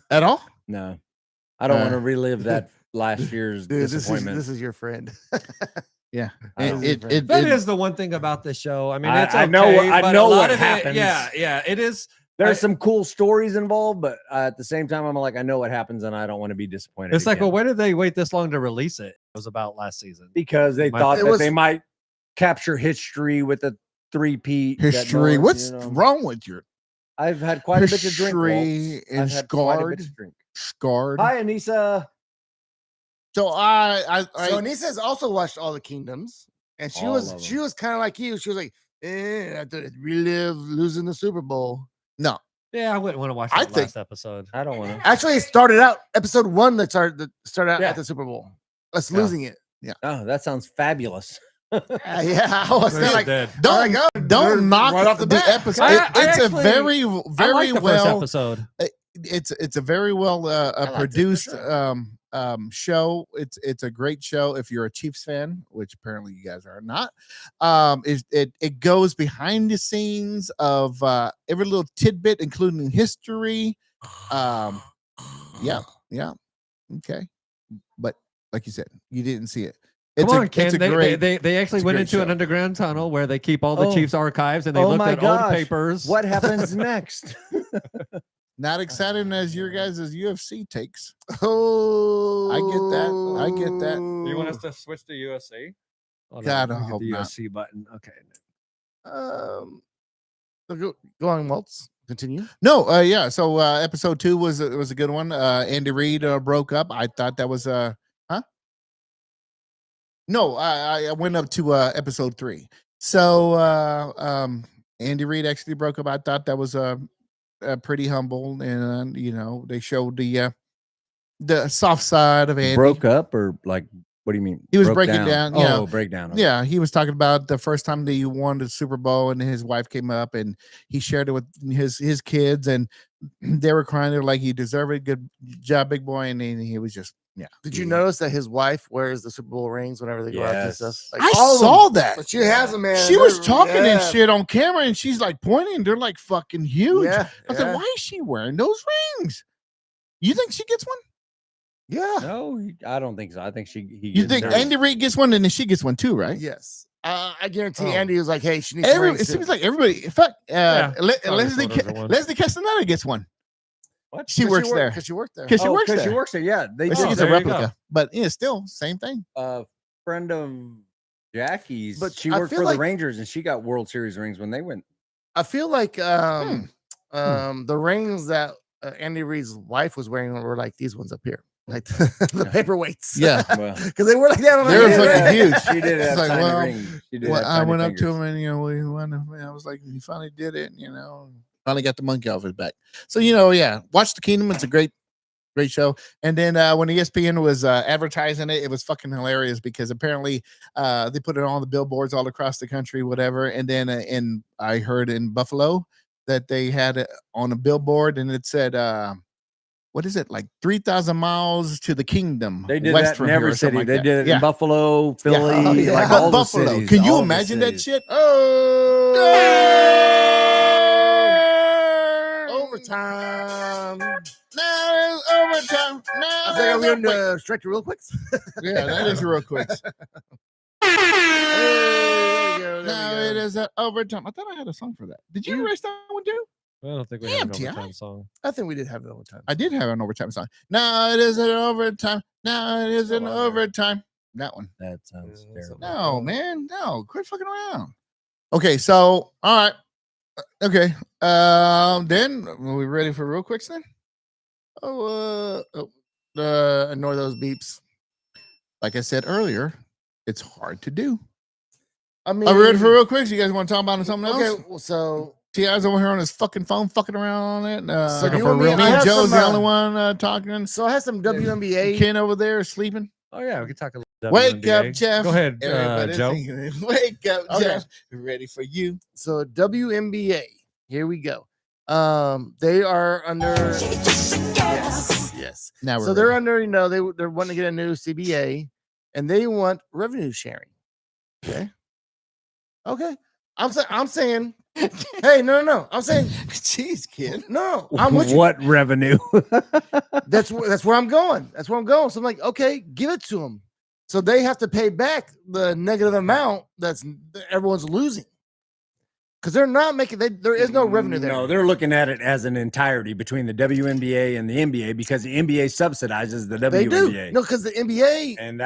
At all? No. I don't Uh, want to relive that last year's Dude, disappointment. this is your friend. Yeah, I don't That is the one thing about the show. I mean, I- it's I okay, know what- I but know a lot what of happens. Yeah, it is. There's some cool stories involved, but at the same time, I'm like, I know what happens, and I don't want to be disappointed. It's like, again. well, why did they wait this long to release it? It was about last season. Because they My- thought It that was- they might capture history with a three-peat. that no history. one- What's you know. wrong with your I've had quite a bit to drink. History Waltz. and I've had quite a scarred? bit to drink. scarred? Hi, Anissa. So I So Anissa's also watched all the Kingdoms, and she All was of she them. was kind of like you. She was like, I have to relive losing the Super Bowl. no. Yeah, I wouldn't want to watch I that think- last episode. I don't want to. Actually, it started out episode 1 that started out Yeah. at the Super Bowl. Us Yeah. losing it. Oh, that sounds fabulous. Yeah, I was Maybe like, it did. Don't They're knock right off the, the bat. episode. I It's a actually- very I very liked the first well. episode. It's a very well liked it for produced sure. show. It's a great show if you're a Chiefs fan, which apparently you guys are not. It goes behind the scenes of every little tidbit, including history. Yeah. Okay, but like you said, you didn't see it. Come on, Ken. It's a They great. they actually it's a went great into an show. underground tunnel where they keep all the Oh. Chiefs archives, and they Oh looked my at gosh. old papers. What happens next? Not exciting as your guys' UFC takes. oh, I get that. You want us to switch to USC? Oh, God, I let me get hope the not. USC button. Okay. So go on, Waltz. Continue. No, yeah. So episode 2 was a good one. Andy Reid broke up. I thought that was No, I went up to episode 3. So Andy Reid actually broke up. I thought that was pretty humble, and they showed the soft side of Andy. Broke up or like? What do you mean? He was Broke breaking down, you know. breakdown. Okay. Yeah, he was talking about the first time that he won the Super Bowl, and his wife came up, and he shared it with his kids, and they were crying. They were like, "You deserve it. Good job, big boy." And then he was just, yeah. Did you notice that his wife wears the Super Bowl rings whenever they go out and stuff? Yes. Like, I all of saw them. that. But she has them, man. She was They're- talking and yeah. shit on camera, and she's like pointing. They're like fucking huge. Yeah, I was like, why is she wearing those rings? You think she gets one? yeah. No, I don't think so. I think he. You think deserves- Andy Reid gets one, and then she gets one too, right? Yes. I guarantee Oh. Andy was like, hey, she needs It rings. seems like everybody. In fact, probably Leslie photos of one. Leslie Castaneda gets one. What? She works there because she worked there. because she Oh, works 'cause there. She works there. Yeah, they But she do. gets a there you go. replica. But yeah, still same thing. A friend of Jackie's. But she I worked feel for like- the Rangers, and she got World Series rings when they went. I feel like the rings that Andy Reid's wife was wearing were like these ones up here, like the paperweights. Yeah. Well, because they were like that on They her were hand, fucking right? huge. she did It's have like, tiny well, rings. She did Well, have I tiny went up to fingers. him and I was like, he finally did it. Finally got the monkey off his back. So yeah, watch The Kingdom. It's a great show. And then when ESPN was advertising it, it was fucking hilarious because apparently they put it on the billboards all across the country, whatever. And then I heard in Buffalo that they had it on a billboard and it said what is it, like 3,000 miles to the kingdom? They did west that from in here every or something city. like they that. did it Yeah. in Buffalo, Philly, Oh, yeah. like But all the Buffalo. cities. Can you all the imagine that cities. shit? Oh, overtime. Now it's overtime. Now I think I'm there's going to strike you real quick. yeah, that is real quick. There we go, there Now we it go. is an overtime. I thought I had a song for that. Did you You- erase that one too? I don't think we Damn, have an T.I. overtime song. I think we did have it overtime. I did have an overtime song. Now it is an overtime. Now it is an Hold on there. overtime. That one. That sounds Yeah, terrible. No, man. No, quit fucking around. Okay, so all right. Okay. Then are we ready for real quicks then? Ignore those beeps. Like I said earlier, it's hard to do. I mean, Are we ready for real quicks? You guys want to talk about something else? Okay, well, so T.I.'s over here on his fucking phone fucking around on it. So Looking you for and me, real me I and have Joe's some, the only one talking. I had some WNBA. Ken over there is sleeping. Oh yeah, we can talk a little. Wake WNBA. up, Jeff. Go ahead, Everybody's Joe. singing, wake up, Okay. Jeff. Ready for you. So WNBA, here we go. They are under yes. Now we're So they're ready. under, they're wanting to get a new CBA, and they want revenue sharing. Okay. Okay. I'm saying, hey, no. I'm saying, Jeez, kid. no. I'm with you. What revenue? That's where I'm going. That's where I'm going. So I'm like, okay, give it to them. So they have to pay back the negative amount that everyone's losing because they're not making. There is no revenue there. No, they're looking at it as an entirety between the WNBA and the NBA because the NBA subsidizes the WNBA. They do. No, because the NBA And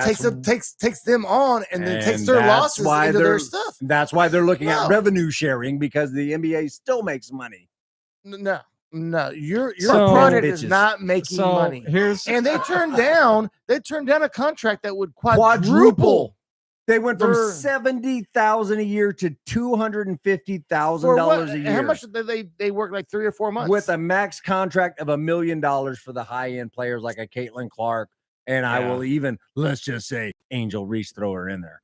takes them on and then takes and their that's losses why into their they're- stuff. That's why they're looking No. at revenue sharing because the NBA still makes money. No, your So- product is Bitches. not making So money. here's And they turned down a contract that would quadruple. Quadruple. They went from They're- $70,000 a year to $250,000 For what? a year. How much did they work like 3 or 4 months? with a max contract of $1 million for the high end players like a Caitlin Clark, and I Yeah. will even let's just say Angel Reese throw her in there.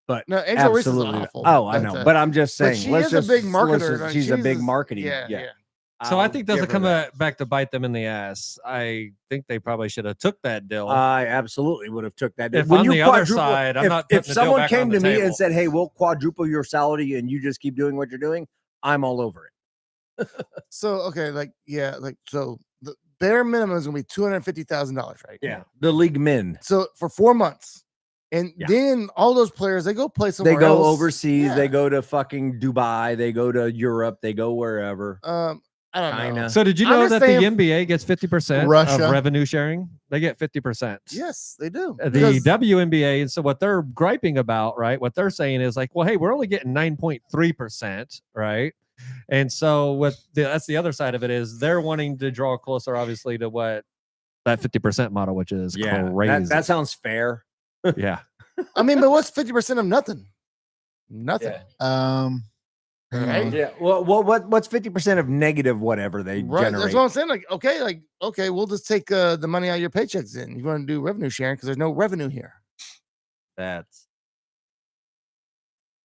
But No, Angel Reese is absolutely, awful. oh, I know, but I'm just but saying. she let's is a just, big let's marketer. just- Like, she's a big a- marketing. Yeah. so I I'll think those give will her come that. back to bite them in the ass. I think they probably should have took that deal. I absolutely would have took that. If When on you the other quadruple- side, I'm if, not if putting the deal someone back came on to the me table. and said, "Hey, we'll quadruple your salary and you just keep doing what you're doing," I'm all over it. So okay, so the bare minimum is gonna be $250,000, right? The league men. So for 4 months, and Yeah. then all those players they go play They somewhere go else. overseas. Yeah. They go to fucking Dubai. They go to Europe. They go wherever. I don't know. China. So did you I'm know just that the saying- NBA gets 50% Russia. of revenue sharing? They get 50%. Yes, they do. The Because- WNBA, and so what they're griping about, right? What they're saying is like, well, hey, we're only getting 9.3%, right? And so that's the other side of it is they're wanting to draw closer, obviously, to what that 50% model, which is crazy. that sounds fair. Yeah. I mean, but what's 50% of nothing? Nothing. Right. Yeah. Well, what's 50% of negative whatever they Right. generate? That's what I'm saying. Okay, we'll just take the money out of your paychecks then. You want to do revenue sharing because there's no revenue here. That's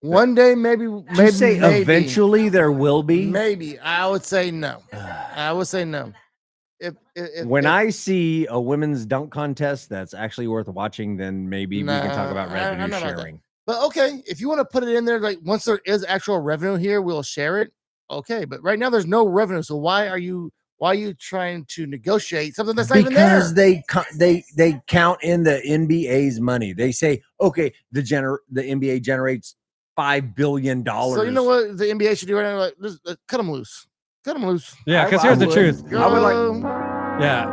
One day, maybe say eventually there will be. Maybe I would say no. I would say no. If I see a women's dunk contest that's actually worth watching, then maybe we can talk about revenue sharing. But okay, if you want to put it in there, like once there is actual revenue here, we'll share it. Okay, but right now there's no revenue, so why are you trying to negotiate something that's not even there? Because they count in the NBA's money. They say, okay, the NBA generates $5 billion. So you know what the NBA should do right now? Like, cut them loose. Cut them loose. Yeah, because here's the truth. I would like. Yeah,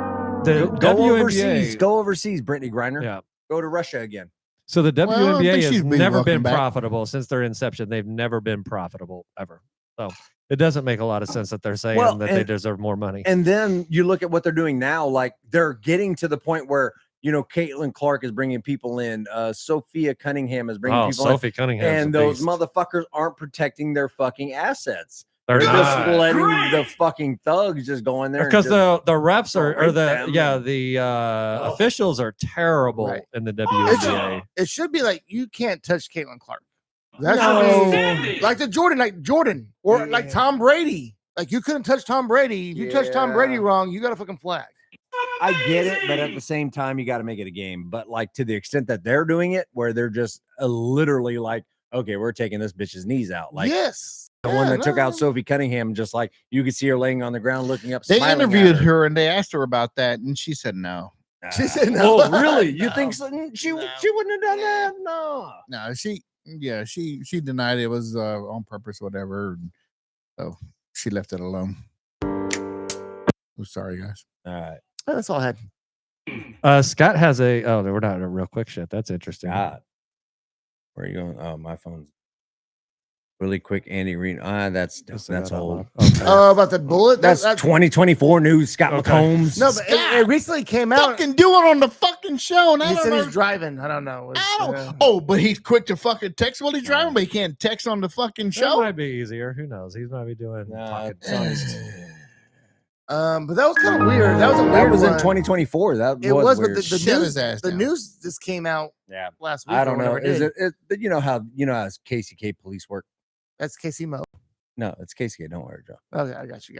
the Go WNBA, overseas. Go overseas, Brittany Griner. Yeah. Go to Russia again. So the Well, I don't WNBA think has she's been never welcome been back. profitable since their inception. They've never been profitable ever. So it doesn't make a lot of sense that they're saying that they deserve more money. And then you look at what they're doing now. Like they're getting to the point where Caitlin Clark is bringing people in. Sophia Cunningham is bringing people Sophie Cunningham, and those motherfuckers aren't protecting their fucking assets. They're just not. letting the fucking thugs just go in there because and the refs are them. officials are terrible in the WNBA. It should be like you can't touch Caitlin Clark. That should be like Jordan or like Tom Brady. Like you couldn't touch Tom Brady. If you touch Tom Brady wrong, you got a fucking flag. I get it, but at the same time, you got to make it a game. But like to the extent that they're doing it, where they're just literally like, okay, we're taking this bitch's knees out. Like the one that took out Sophie Cunningham, just like you could see her laying on the ground looking up. They interviewed her and they asked her about that, and she said no. She said no. Oh, really? You think so? She wouldn't have done that? No. She denied it was on purpose, whatever. So she left it alone. I'm sorry, guys. All right. That's all I had. Scott has we're not a real quick shit. That's interesting. God. Where are you going? Oh, my phone's really quick. Andy Reid. That's old. Okay. About the bullet? That's 2024 news. Scott Mahomes. No, but it recently came out. Fucking do it on the fucking show. And He said he's driving. I don't know. But he's quick to fucking text while he's driving, but he can't text on the fucking That show. might be easier. Who knows? He might be doing pocket songs. But that was kind of weird. That was a weird That was in one. 2024. That It was, but weird. the news just came out last week. I don't know. or Is whatever it? You know how KCK police work? That's Casey Mo. No, it's KCK. Don't worry, Joe. Okay, I got you.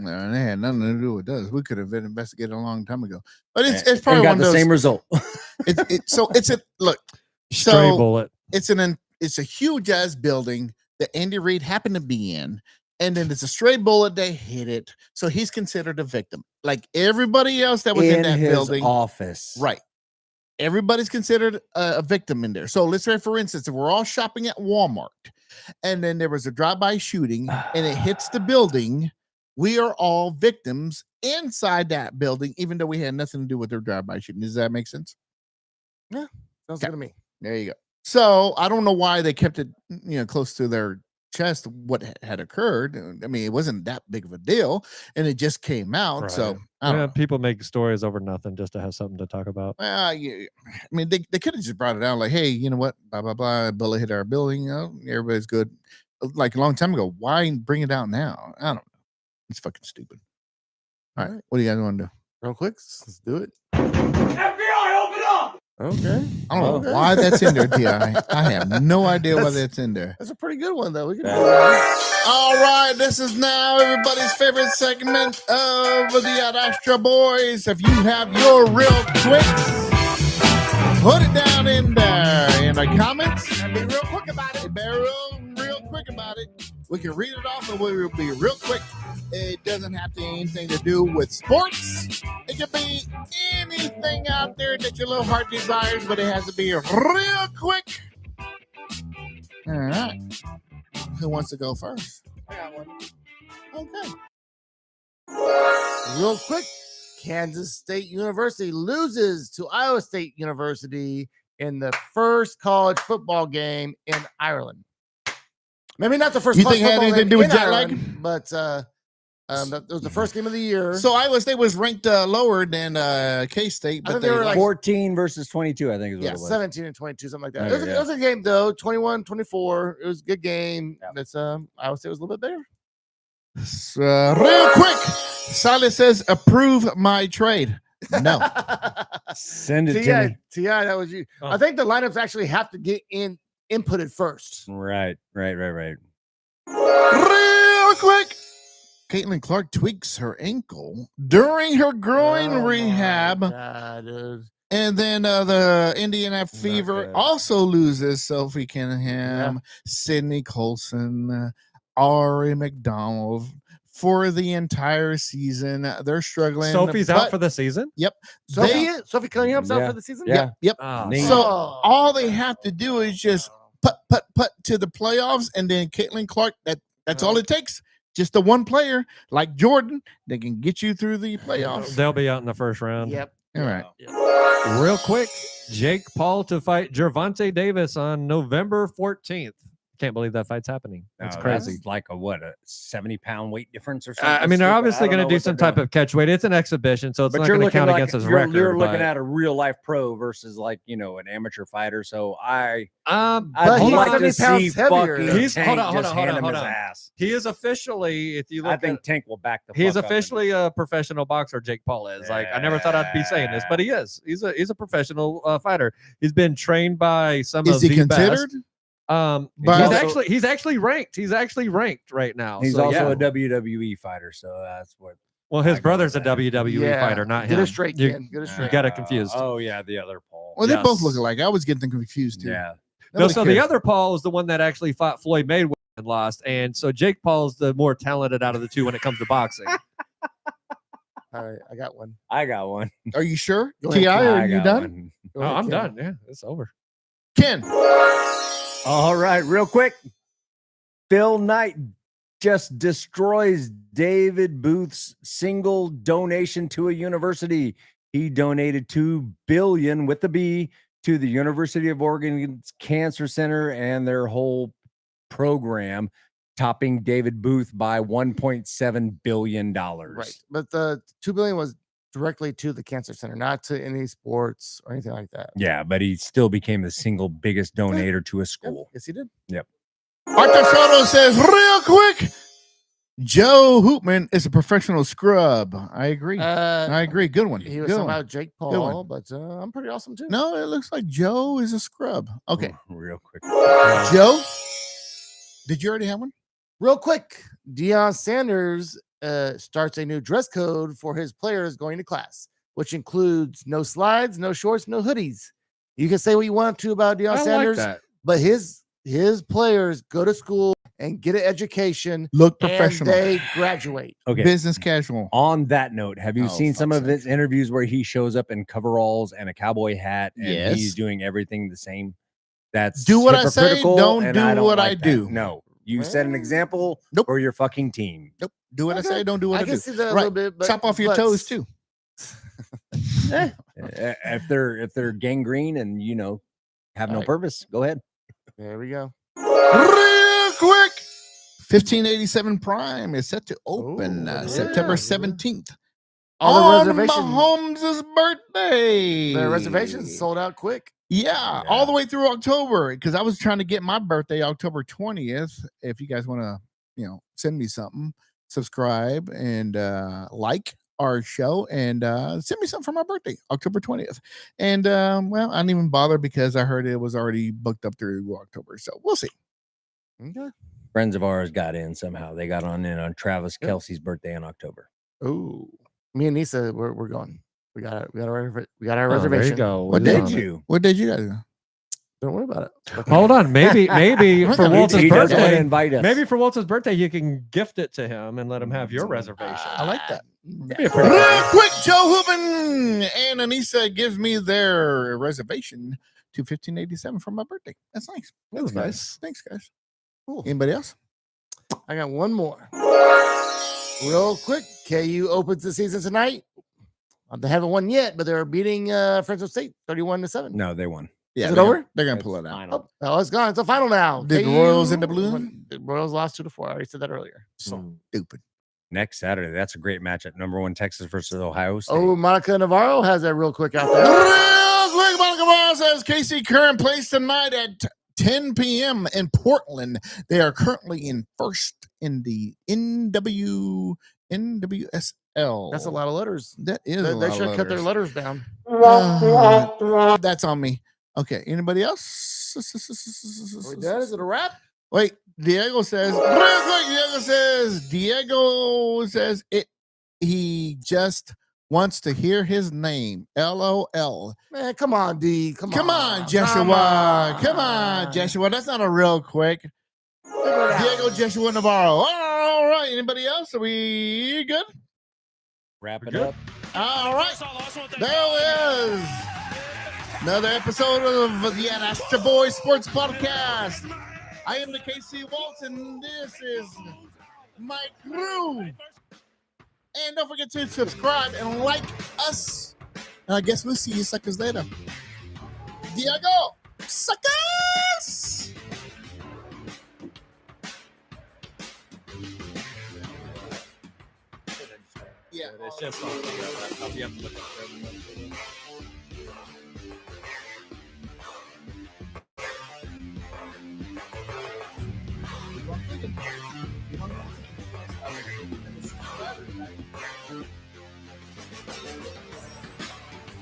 No, they had nothing to do with us. We could have been investigated a long time ago. But it's And probably got one of the those, same result. Stray bullet. It's a huge ass building that Andy Reid happened to be in. And then it's a stray bullet. They hit it. So he's considered a victim. Like everybody else that was in that his building. office. Right. Everybody's considered a victim in there. So let's say, for instance, if we're all shopping at Walmart and then there was a drive-by shooting and it hits the building, we are all victims inside that building, even though we had nothing to do with their drive-by shooting. Does that make sense? Yeah. Sounds good to me. There you go. So I don't know why they kept it, close to their chest what had occurred. I mean, it wasn't that big of a deal, and it just came out. Right. So I don't know. People make stories over nothing just to have something to talk about. I mean, they could have just brought it out like, hey, you know what? Blah blah blah. A bullet hit our building. Everybody's good. Like a long time ago. Why bring it out now? I don't know. It's fucking stupid. All right, what do you guys want to do? Real quick, let's do it. FBI, open up! Okay. I don't know why that's in there, Ti. I have no idea why that's in there. That's a pretty good one, though. We can do that. All right, this is now everybody's favorite segment of the Astra Boys. If you have your real quicks, put it down in there in the comments. And be real quick about it. Be real quick about it. We can read it off and we'll be real quick. It doesn't have to anything to do with sports. It could be anything out there that your little heart desires, but it has to be real quick. All right. Who wants to go first? I got one. Okay. Real quick, Kansas State University loses to Iowa State University in the first college football game in Ireland. Maybe not the first. You college think it had football anything game to do with in jet lag? Ireland, but that was the first game of the year. So Iowa State was ranked lower than K-State, I but think they were like 14 versus 22, I think is what it was. 17 and 22, something like that. Okay, It was a game though, 21-24. It was a good game. That's Iowa State was a little bit better. Real quick, Silas says, approve my trade. No. Send it to me. Ti, that was you. I think the lineups actually have to get in inputted first. Right. Real quick. Caitlin Clark tweaks her ankle during her groin Oh my rehab. God, dude. And then the Indiana Fever good. also loses Sophie Kinningham, Sydney Colson, Ari McDonald for the entire season. They're struggling. Sophie's out for the season. Sophie Cunningham's out for the season? Yeah. Yep. Oh, Neat. So all they have to do is just put to the playoffs, and then Caitlin Clark. That's all it takes. Just the one player like Jordan that can get you through the playoffs. They'll be out in the first round. Yep. All right. Real quick, Jake Paul to fight Gervonta Davis on November 14th. Can't believe that fight's happening. That's crazy. That's like a 70-pound weight difference or something. I mean, they're obviously going to do some type of catch weight. It's an exhibition, so it's not going to count against his record. You're looking at a real life pro versus an amateur fighter. So I'd he's like to 70 pounds see heavier. fucking He's- Tank hold on, just hand him hold his on. ass. He is officially, if you look I think Tank will back the. he is fuck up officially a professional boxer. Jake Paul is. Like, I never thought I'd be saying this, but he is. He's a professional fighter. He's been trained by some Is of he the considered? best. But He's actually ranked. He's actually ranked right now. He's So, also yeah. a WWE fighter, so that's what. Well, his I go brother's a with that. WWE fighter, not Get him. it straight, You- Ken. Get it You straight. got it confused. Oh yeah, the other Paul. well, they both Yes. look alike. I was getting them confused too. Yeah. No, Nobody so the cares. other Paul is the one that actually fought Floyd Mayweather and lost, and so Jake Paul's the more talented out of the two when it comes to boxing. All right, I got one. I got one. Are you sure? Go ahead, Ti, Ken. are I you got done? one. Go Oh, ahead, I'm Ken. done. Yeah, it's over. Ken. All right, real quick. Phil Knight just destroys David Booth's single donation to a university. He donated $2 billion with the B to the University of Oregon's Cancer Center and their whole program, topping David Booth by $1.7 billion. Right, but the $2 billion was directly to the cancer center, not to any sports or anything like that. Yeah, but he still became the single biggest donator to a school. Yes, he did. Arthur Soto says, real quick, Joe Hoopman is a professional scrub. I agree. I agree. Good one. He was Good talking one. about Jake Good one. Paul, but I'm pretty awesome too. No, it looks like Joe is a scrub. Okay. Real quick. Joe, did you already have one? Real quick, Deion Sanders starts a new dress code for his players going to class, which includes no slides, no shorts, no hoodies. You can say what you want to about Deion I Sanders, like that. but his players go to school and get an education. Look And professional. they graduate. Okay. Business casual. On that note, have you Oh, seen some fuck's of his interviews where he shows up in coveralls and a cowboy hat and Yes. he's doing everything the same? That's Do what I say, hypocritical, don't and do don't what I like that. do. No, you set an example Nope. for your fucking team. Nope. Do what Okay. I say, don't do what I, I can do. see that a Right. little bit, but Chop off your but- toes too. If they're gangrene and have no Alright. purpose, go ahead. There we go. Real quick. 1587 Prime is set to open Ooh, September yeah. 17th. All the on reservations, Mahomes' birthday. the reservations sold out quick. Yeah, all the way through October. Because I was trying to get my birthday October 20th. If you guys want to, send me something, subscribe and like our show and send me something for my birthday, October 20th. And well, I didn't even bother because I heard it was already booked up through October. So we'll see. Okay. Friends of ours got in somehow. They got in on Travis Yep. Kelsey's birthday in October. Oh, me and Nisa, we're going. We got our Oh, there you reservation. go. What We're did on it. you? What did you guys do? Don't worry about it. Hold on. Maybe for Walter's He does want to birthday. invite us. Maybe for Walter's birthday, you can gift it to him and let him have your reservation. I like that. That'd be a pretty Real good quick, Joe Hoopin and Anissa gives me their reservation to 1587 for my birthday. That's nice. That was Thanks, guys. nice. Thanks, guys. Cool. Anybody else? I got one more. Real quick, KU opens the season tonight. They haven't won yet, but they're beating Fresno State 31-7. No, they won. Yeah, Is it they're over? gonna- They're gonna It's pull it out. final. Oh, it's gone. It's a final now. Did the Royals end up losing? The Royals lost 2-4. I already said that earlier. Mm. Stupid. Next Saturday. That's a great matchup. Number 1 Texas versus Ohio State. Oh, Monica Navarro has that real quick out there. Real quick, Monica Barr says Casey Curran plays tonight at 10 p.m. in Portland. They are currently in first in the NWSL. That's a lot of letters. That is. They should cut their letters down. That's on me. Okay. Anybody else? We done? Is it a wrap? Wait, Diego says, real quick, Diego says it. He just wants to hear his name. LOL. Man, come on, D. Come on, Joshua. Come on, Joshua. That's not a real quick. Diego Joshua Navarro. All right. Anybody else? Are we good? Wrap it up. All right. There it is. Another episode of the That's Your Boy Sports Podcast. I am the KC Waltz, and this is my crew. And don't forget to subscribe and like us. And I guess we'll see you suckers later. Diego, suckers! Yeah. It's just on the laptop. You have to look at You want to